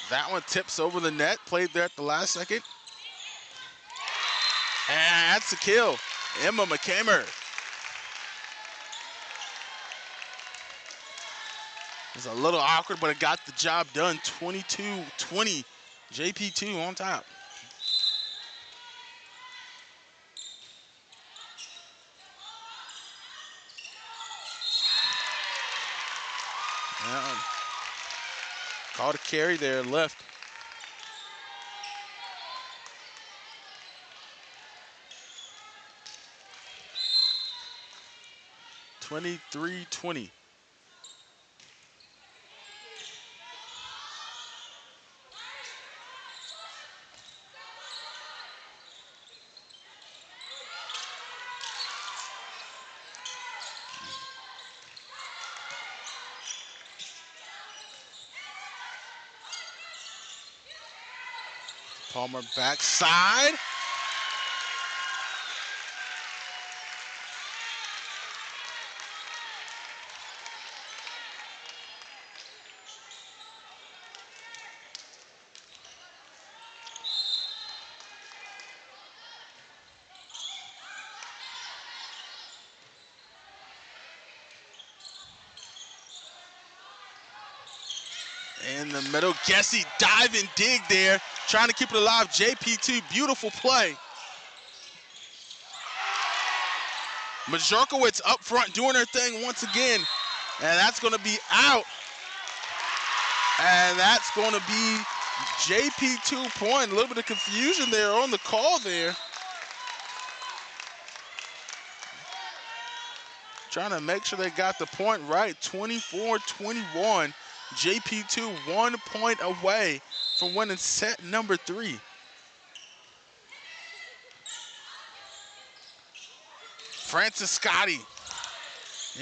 That one tips over the net, played there at the last second. And that's a kill. Emma McCamer. It was a little awkward, but it got the job done. 22-20. JP2 on top. Called a carry there, left. (23-20). Palmer backside. In the middle, Gessie dive and dig there, trying to keep it alive. JP2, beautiful play. Majorkowicz up front doing her thing once again, and that's going to be out. And that's going to be JP2 point. A little bit of confusion there on the call there. Trying to make sure they got the point right. 24-21. JP2 1 point away from winning set number 3. Francis Scotty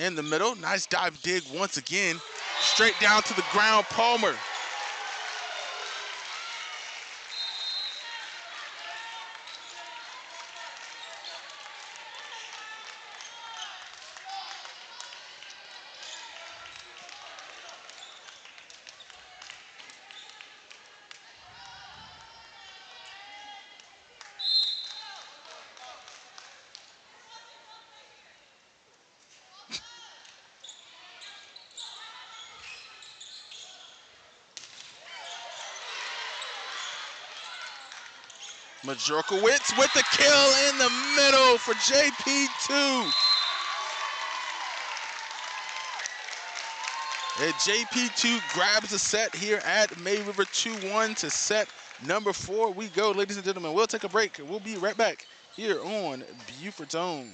in the middle. Nice dive dig once again. Straight down to the ground, Palmer. Majorkowitz with the kill in the middle for JP2. And JP2 grabs the set here at May River 2-1 to set number 4. We go, ladies and gentlemen. We'll take a break. We'll be right back here on Beaufort Zone.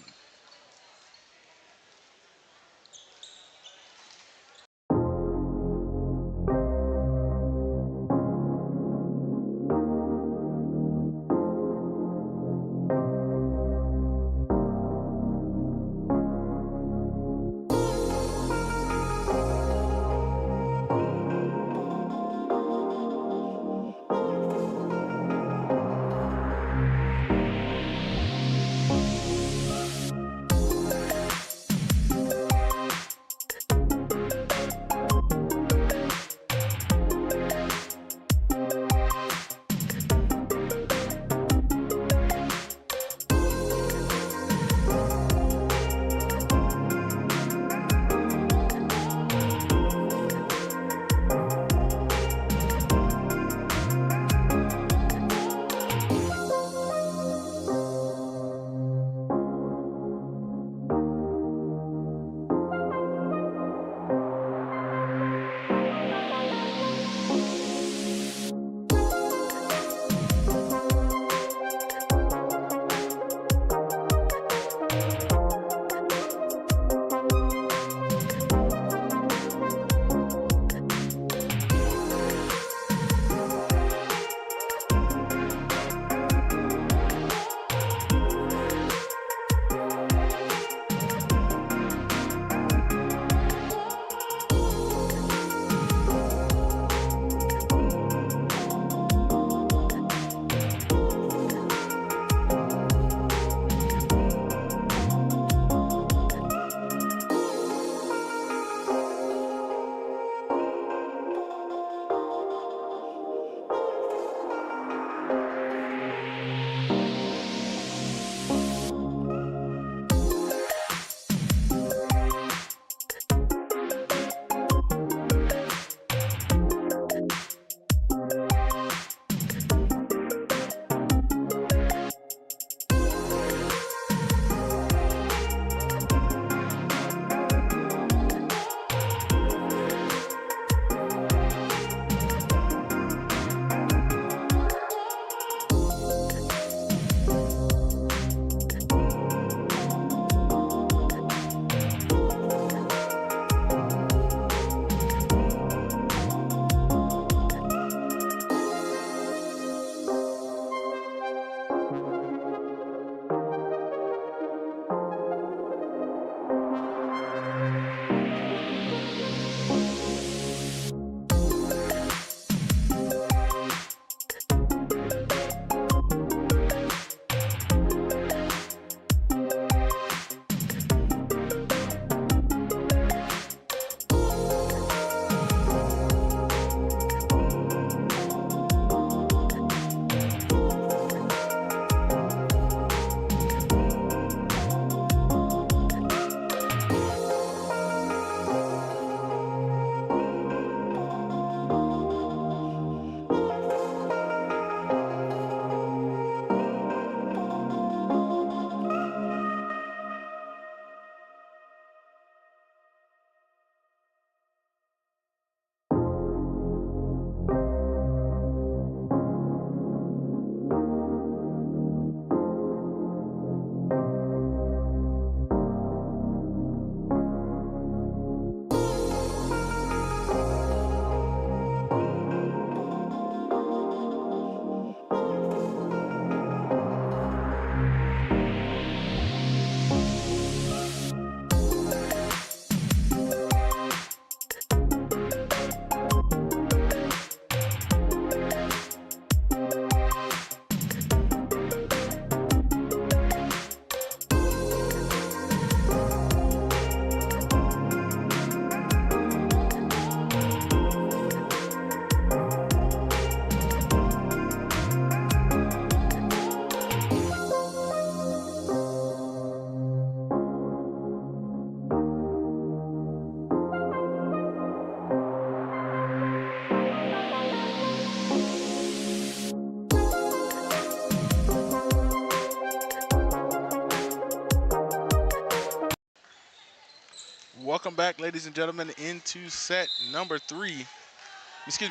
Welcome back, ladies and gentlemen, into set number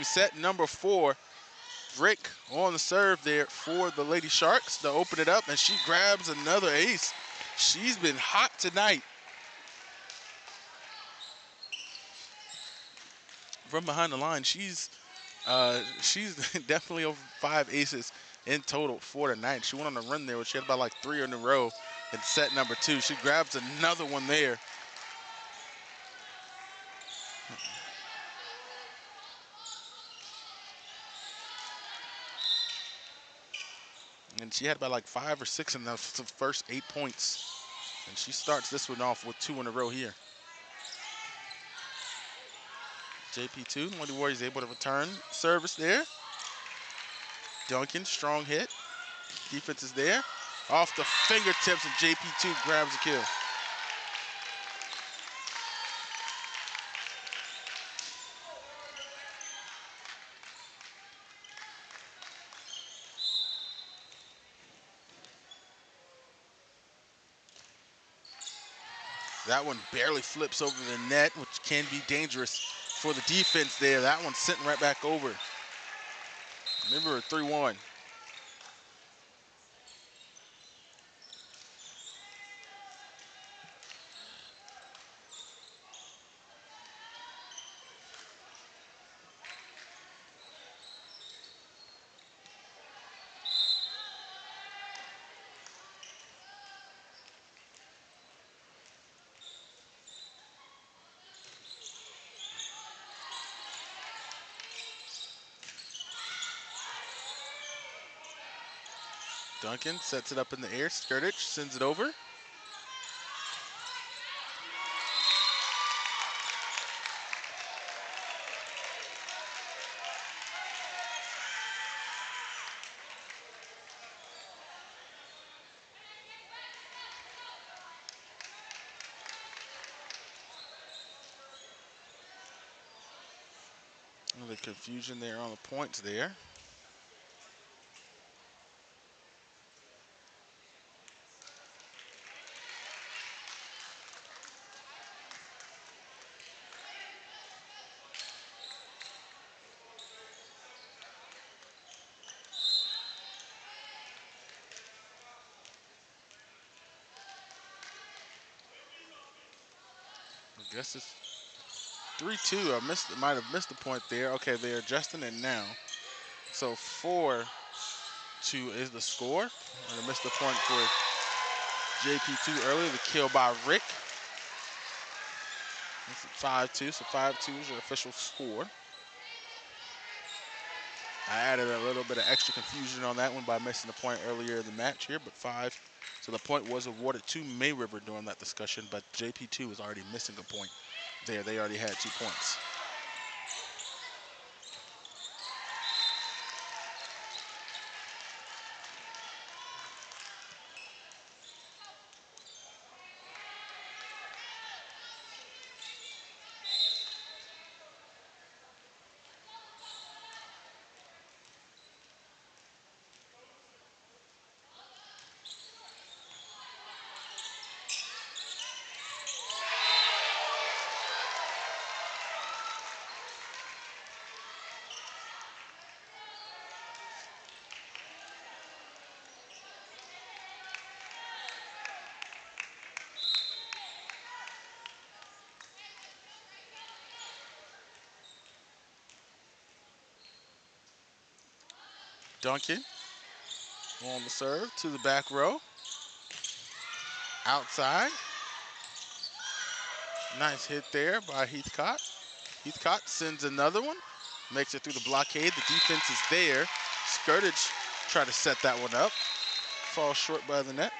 set number 4. Rick on the serve there for the Lady Sharks to open it up, and she grabs another ace. She's been hot tonight. From behind the line, she's definitely over 5 aces in total for tonight. She went on a run there, where she had about like 3 in a row in set number 2. She grabs another one there. And she had about like 5 or 6 in the first 8 points. And she starts this one off with 2 in a row here. JP2, Mighty Warriors able to return service there. Duncan, strong hit. Defense is there. Off the fingertips, and JP2 grabs a kill. That one barely flips over the net, which can be dangerous for the defense there. That one's sitting right back over. Remember, 3-1. Duncan sets it up in the air. Skirtich sends it over. A little confusion there on the points there. I guess it's 3-2. Might have missed the point there. Okay, they're adjusting it now. So 4-2 is the score. And I missed the point for JP2 earlier. The kill by Rick. It's 5-2. So 5-2 is your official score. I added a little bit of extra confusion on that one by missing the point earlier in the match here, but 5. So the point was awarded to May River during that discussion, but JP2 is already missing a point there. They already had 2 points. Duncan on the serve to the back row. Outside. Nice hit there by Heathcott. Heathcott sends another one. Makes it through the blockade. The defense is there. Skirtich try to set that one up. Falls short by the net.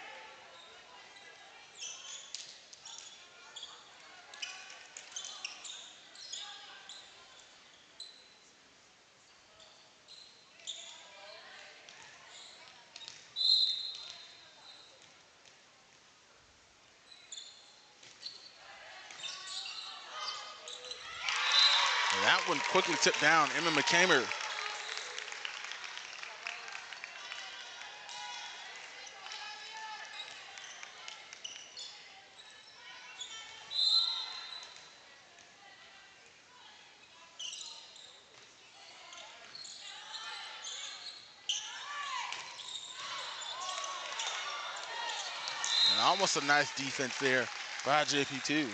And that one quickly tipped down. Emma McCamer. almost a nice defense there by JP2.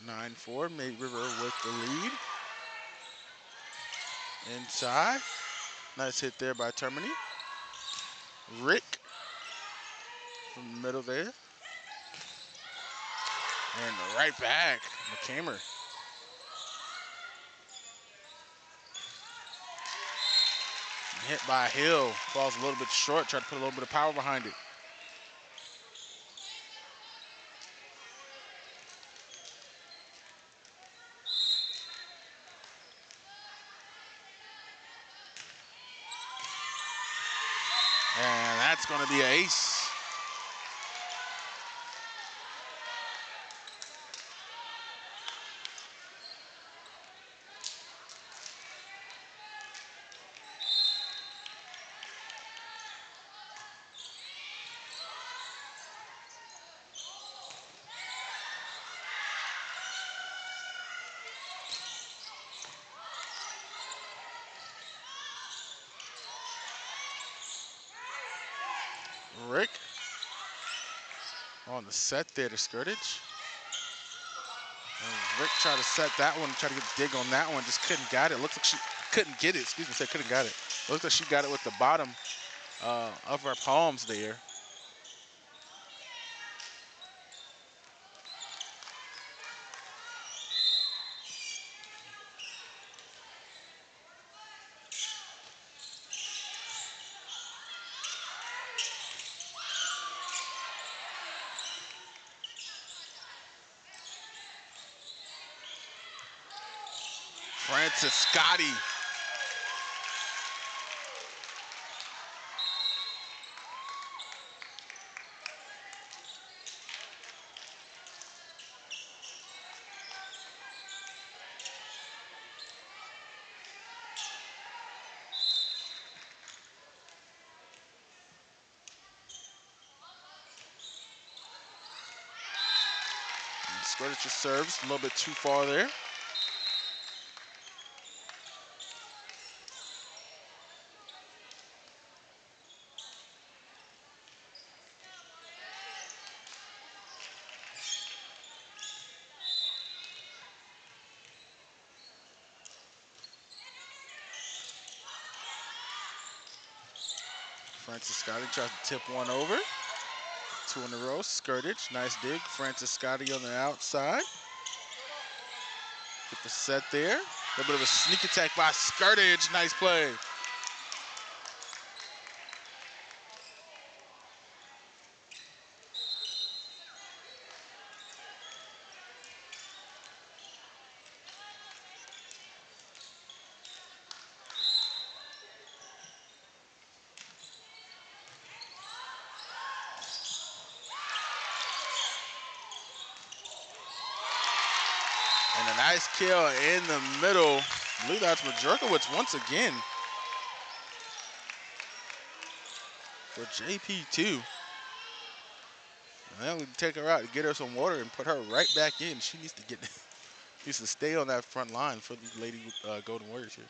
Nine 4, Mate River with the lead. Inside. Nice hit there by Termini. Rick from the middle there. And right back, McCamer. Hit by Hill. Falls a little bit short. Try to put a little bit of power behind it. And that's going to be an ace. Rick on the set there to Skirtage. And Rick tried to set that one, tried to get a dig on that one, just couldn't get it. Looks like she couldn't get it, excuse me, said couldn't get it. Looks like she got it with the bottom of her palms there. Francis Scotty. Skirtage just serves a little bit too far there. Francis Scotty tries to tip one over. Two in a row. Skirtage, nice dig. Francis Scotty on the outside. Get the set there. A little bit of a sneak attack by Skirtage. Nice play. And a nice kill in the middle. I believe that's Majorkowicz once again for JP2. And then we take her out to get her some water and put her right back in. She needs to needs to stay on that front line for the Lady Golden Warriors here.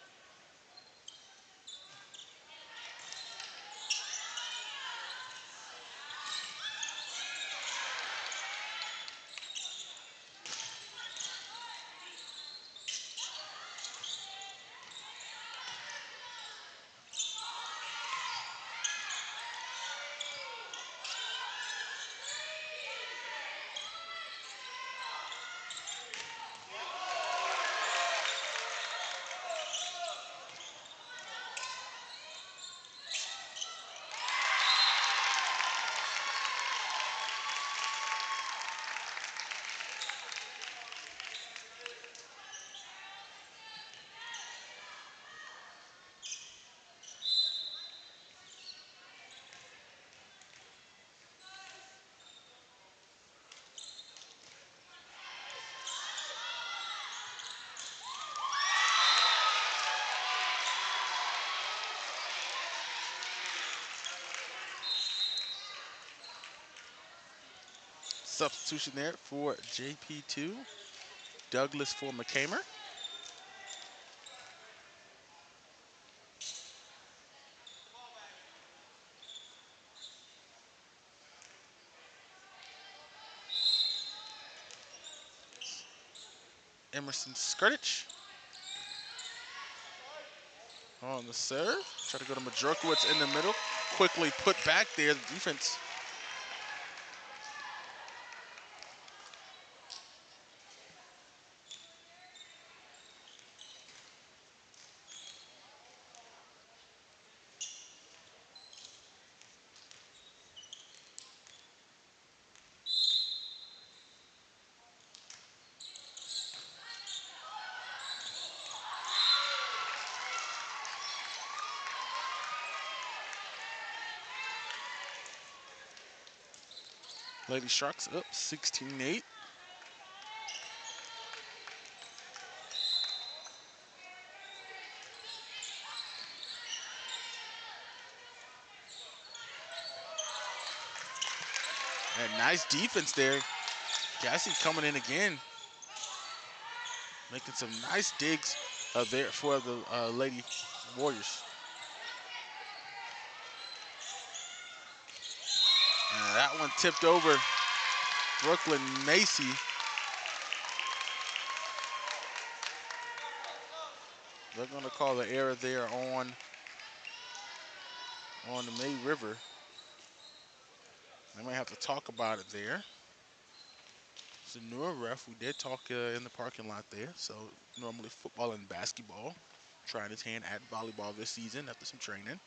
Substitution there for JP2. Douglas for McCamer. Emerson Skirtich on the serve. Try to go to Majorkowicz in the middle. Quickly put back there. The defense. Lady Sharks up 16-8. And nice defense there. Gassy coming in again. Making some nice digs there for the Lady Warriors. And that one tipped over Brooklyn Macy. They're going to call the error there on the May River. They might have to talk about it there. It's a newer ref. We did talk in the parking lot there. So normally football and basketball. Trying his hand at volleyball this season after some training.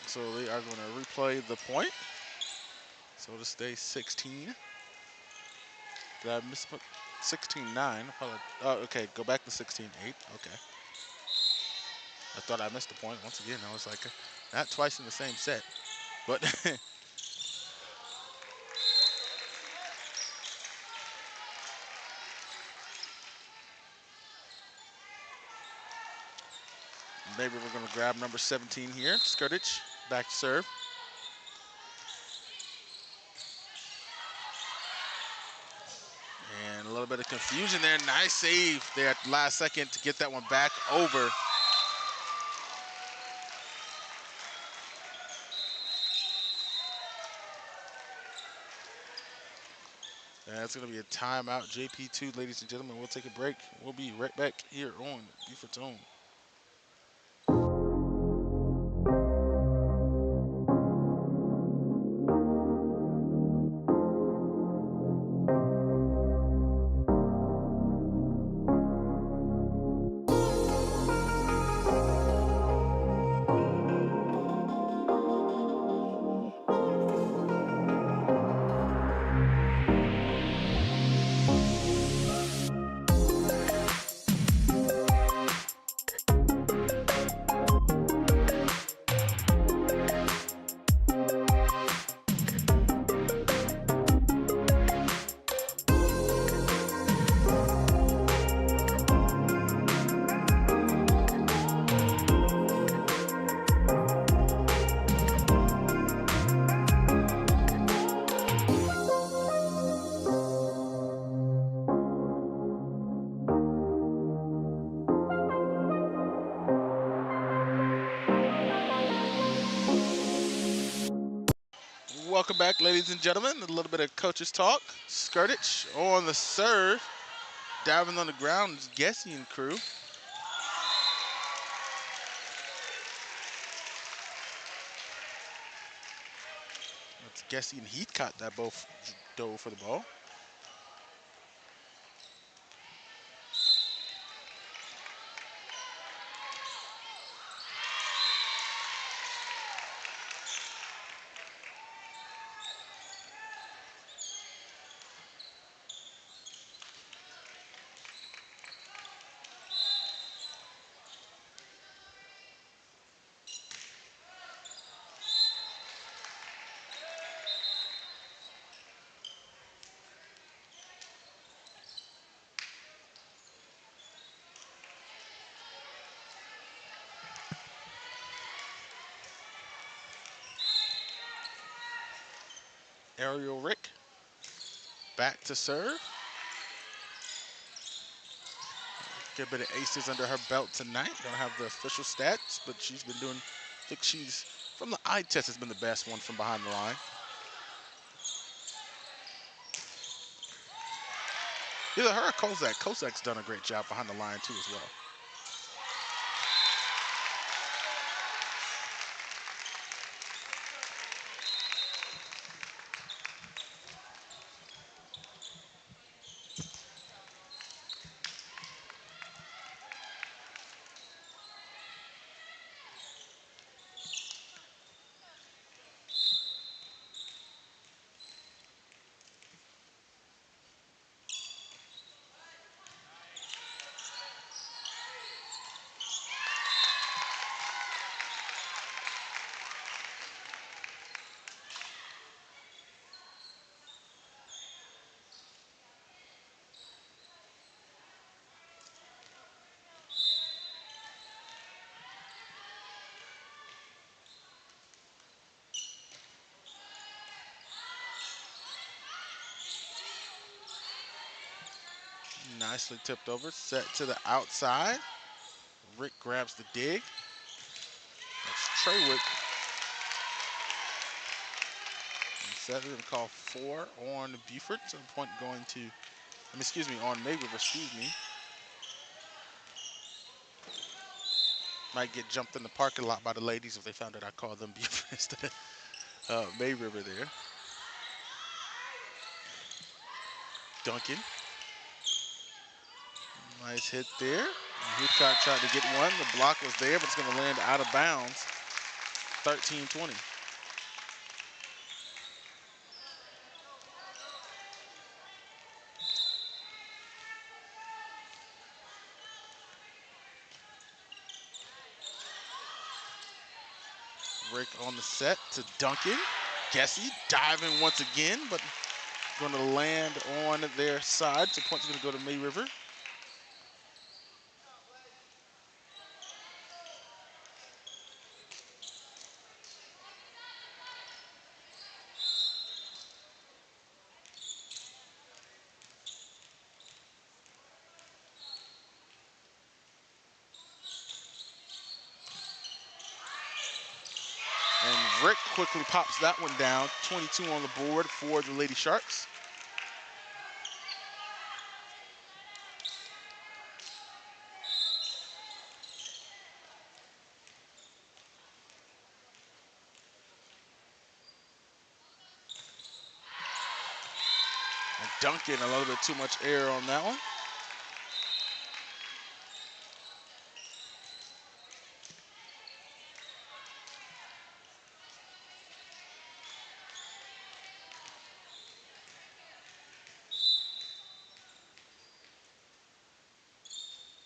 So they are going to replay the point. So to stay 16. Did I miss 16-9? Oh, okay, go back to 16-8. Okay. I thought I missed the point once again. I was like, not twice in the same set. But maybe we're going to grab number 17 here. Skirtich, back to serve. And a little bit of confusion there. Nice save there at the last second to get that one back over. That's going to be a timeout. JP2, ladies and gentlemen. We'll take a break. We'll be right back here on Beaufort's Own. Welcome back, ladies and gentlemen. A little bit of coach's talk. Skirtich on the serve. Diving on the ground is Gessie and crew. That's Gessie and Heathcott that both dove for the ball. Aerial Rick. Back to serve. Get a bit of aces under her belt tonight. Don't have the official stats, but she's been doing, I think she's, from the eye test, has been the best one from behind the line. Either her or Kozak. Kozak's done a great job behind the line, too, as well. Nicely tipped over, set to the outside. Rick grabs the dig. That's Treywick. Set it and call 4 on Beaufort. So the point going to, excuse me, on Mayriver, excuse me. Might get jumped in the parking lot by the ladies if they found out I called them Beaufort instead of Mayriver there. Duncan. Nice hit there. Heathcock tried to get one. The block was there, but it's going to land out of bounds. 13-20. Rick on the set to Duncan. Gessie diving once again, but going to land on their side. So point's going to go to Mayriver. And Rick quickly pops that one down. 22 on the board for the Lady Sharks. And Duncan, a little bit too much air on that one.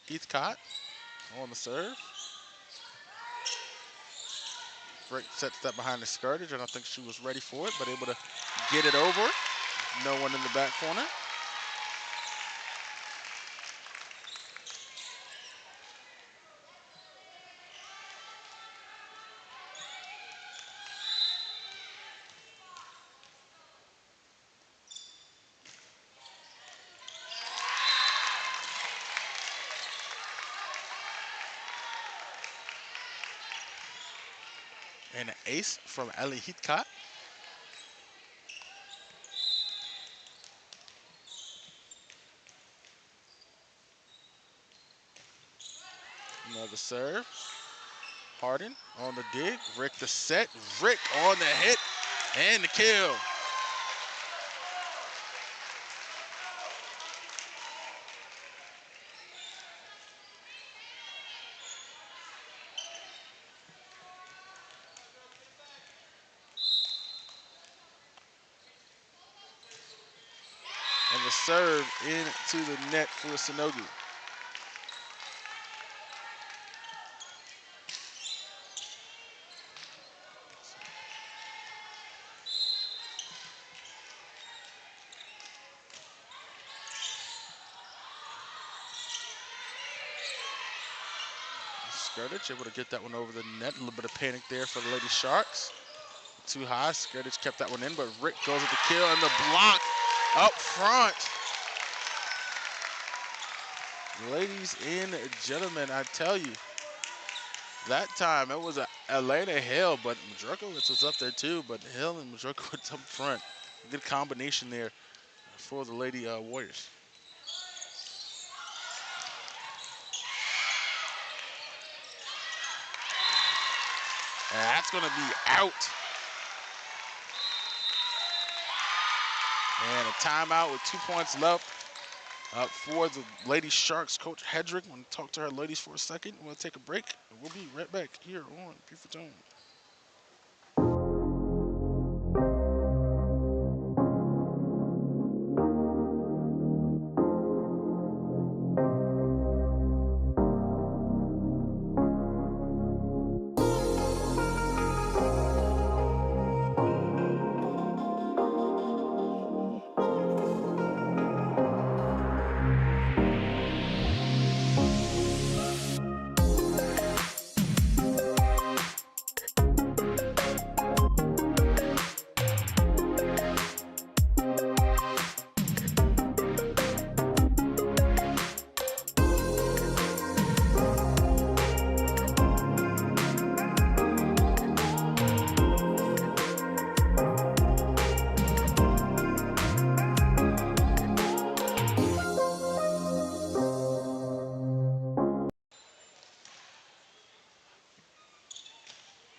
Heathcott on the serve. Rick sets that behind the skirtage. I don't think she was ready for it, but able to get it over. No one in the back corner. And an ace from Ellie Heathcott. Another serve. Harden on the dig. Rick the set. Rick on the hit and the kill. And the serve into the net for Sonogi. Skirtage able to get that one over the net. A little bit of panic there for the Lady Sharks. too high. Skirdage kept that one in, but Rick goes with the kill and the block up front. Ladies and gentlemen, I tell you, that time it was Elena Hill, but Majorkowicz was up there too, but Hill and Majorkowicz up front. Good combination there for the Lady Warriors. And that's going to be out. And a timeout with 2 points left for the Lady Sharks. Coach Hedrick, I want to talk to her ladies for a second. We'll take a break. We'll be right back here on Beaufort Zone.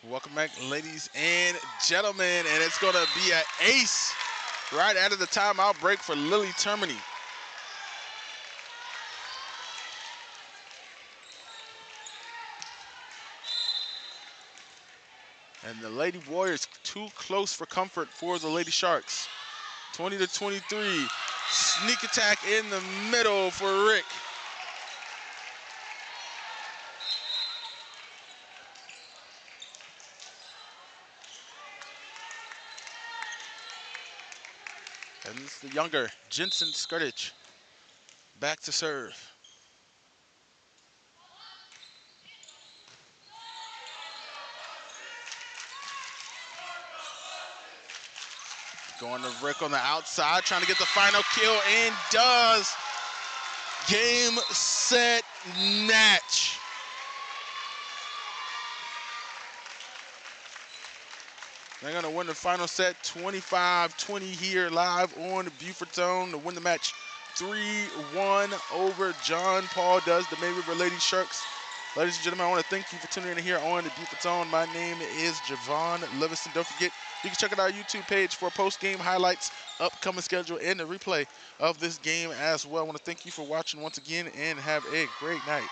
Welcome back, ladies and gentlemen, and it's going to be an ace right out of the timeout break for Lily Termini. And the Lady Warriors too close for comfort for the Lady Sharks. 20-23, sneak attack in the middle for Rick. And it's the younger Jensen Skirdage back to serve. Going to Rick on the outside, trying to get the final kill, and does. Game, set, match. They're going to win the final set 25-20 here live on the Beaufort Zone to win the match 3-1 over John Paul does the May River Lady Sharks. Ladies and gentlemen, I want to thank you for tuning in here on the Beaufort Zone. My name is Javon Livingston. Don't forget, you can check out our YouTube page for post-game highlights, upcoming schedule, and the replay of this game as well. I want to thank you for watching once again, and have a great night.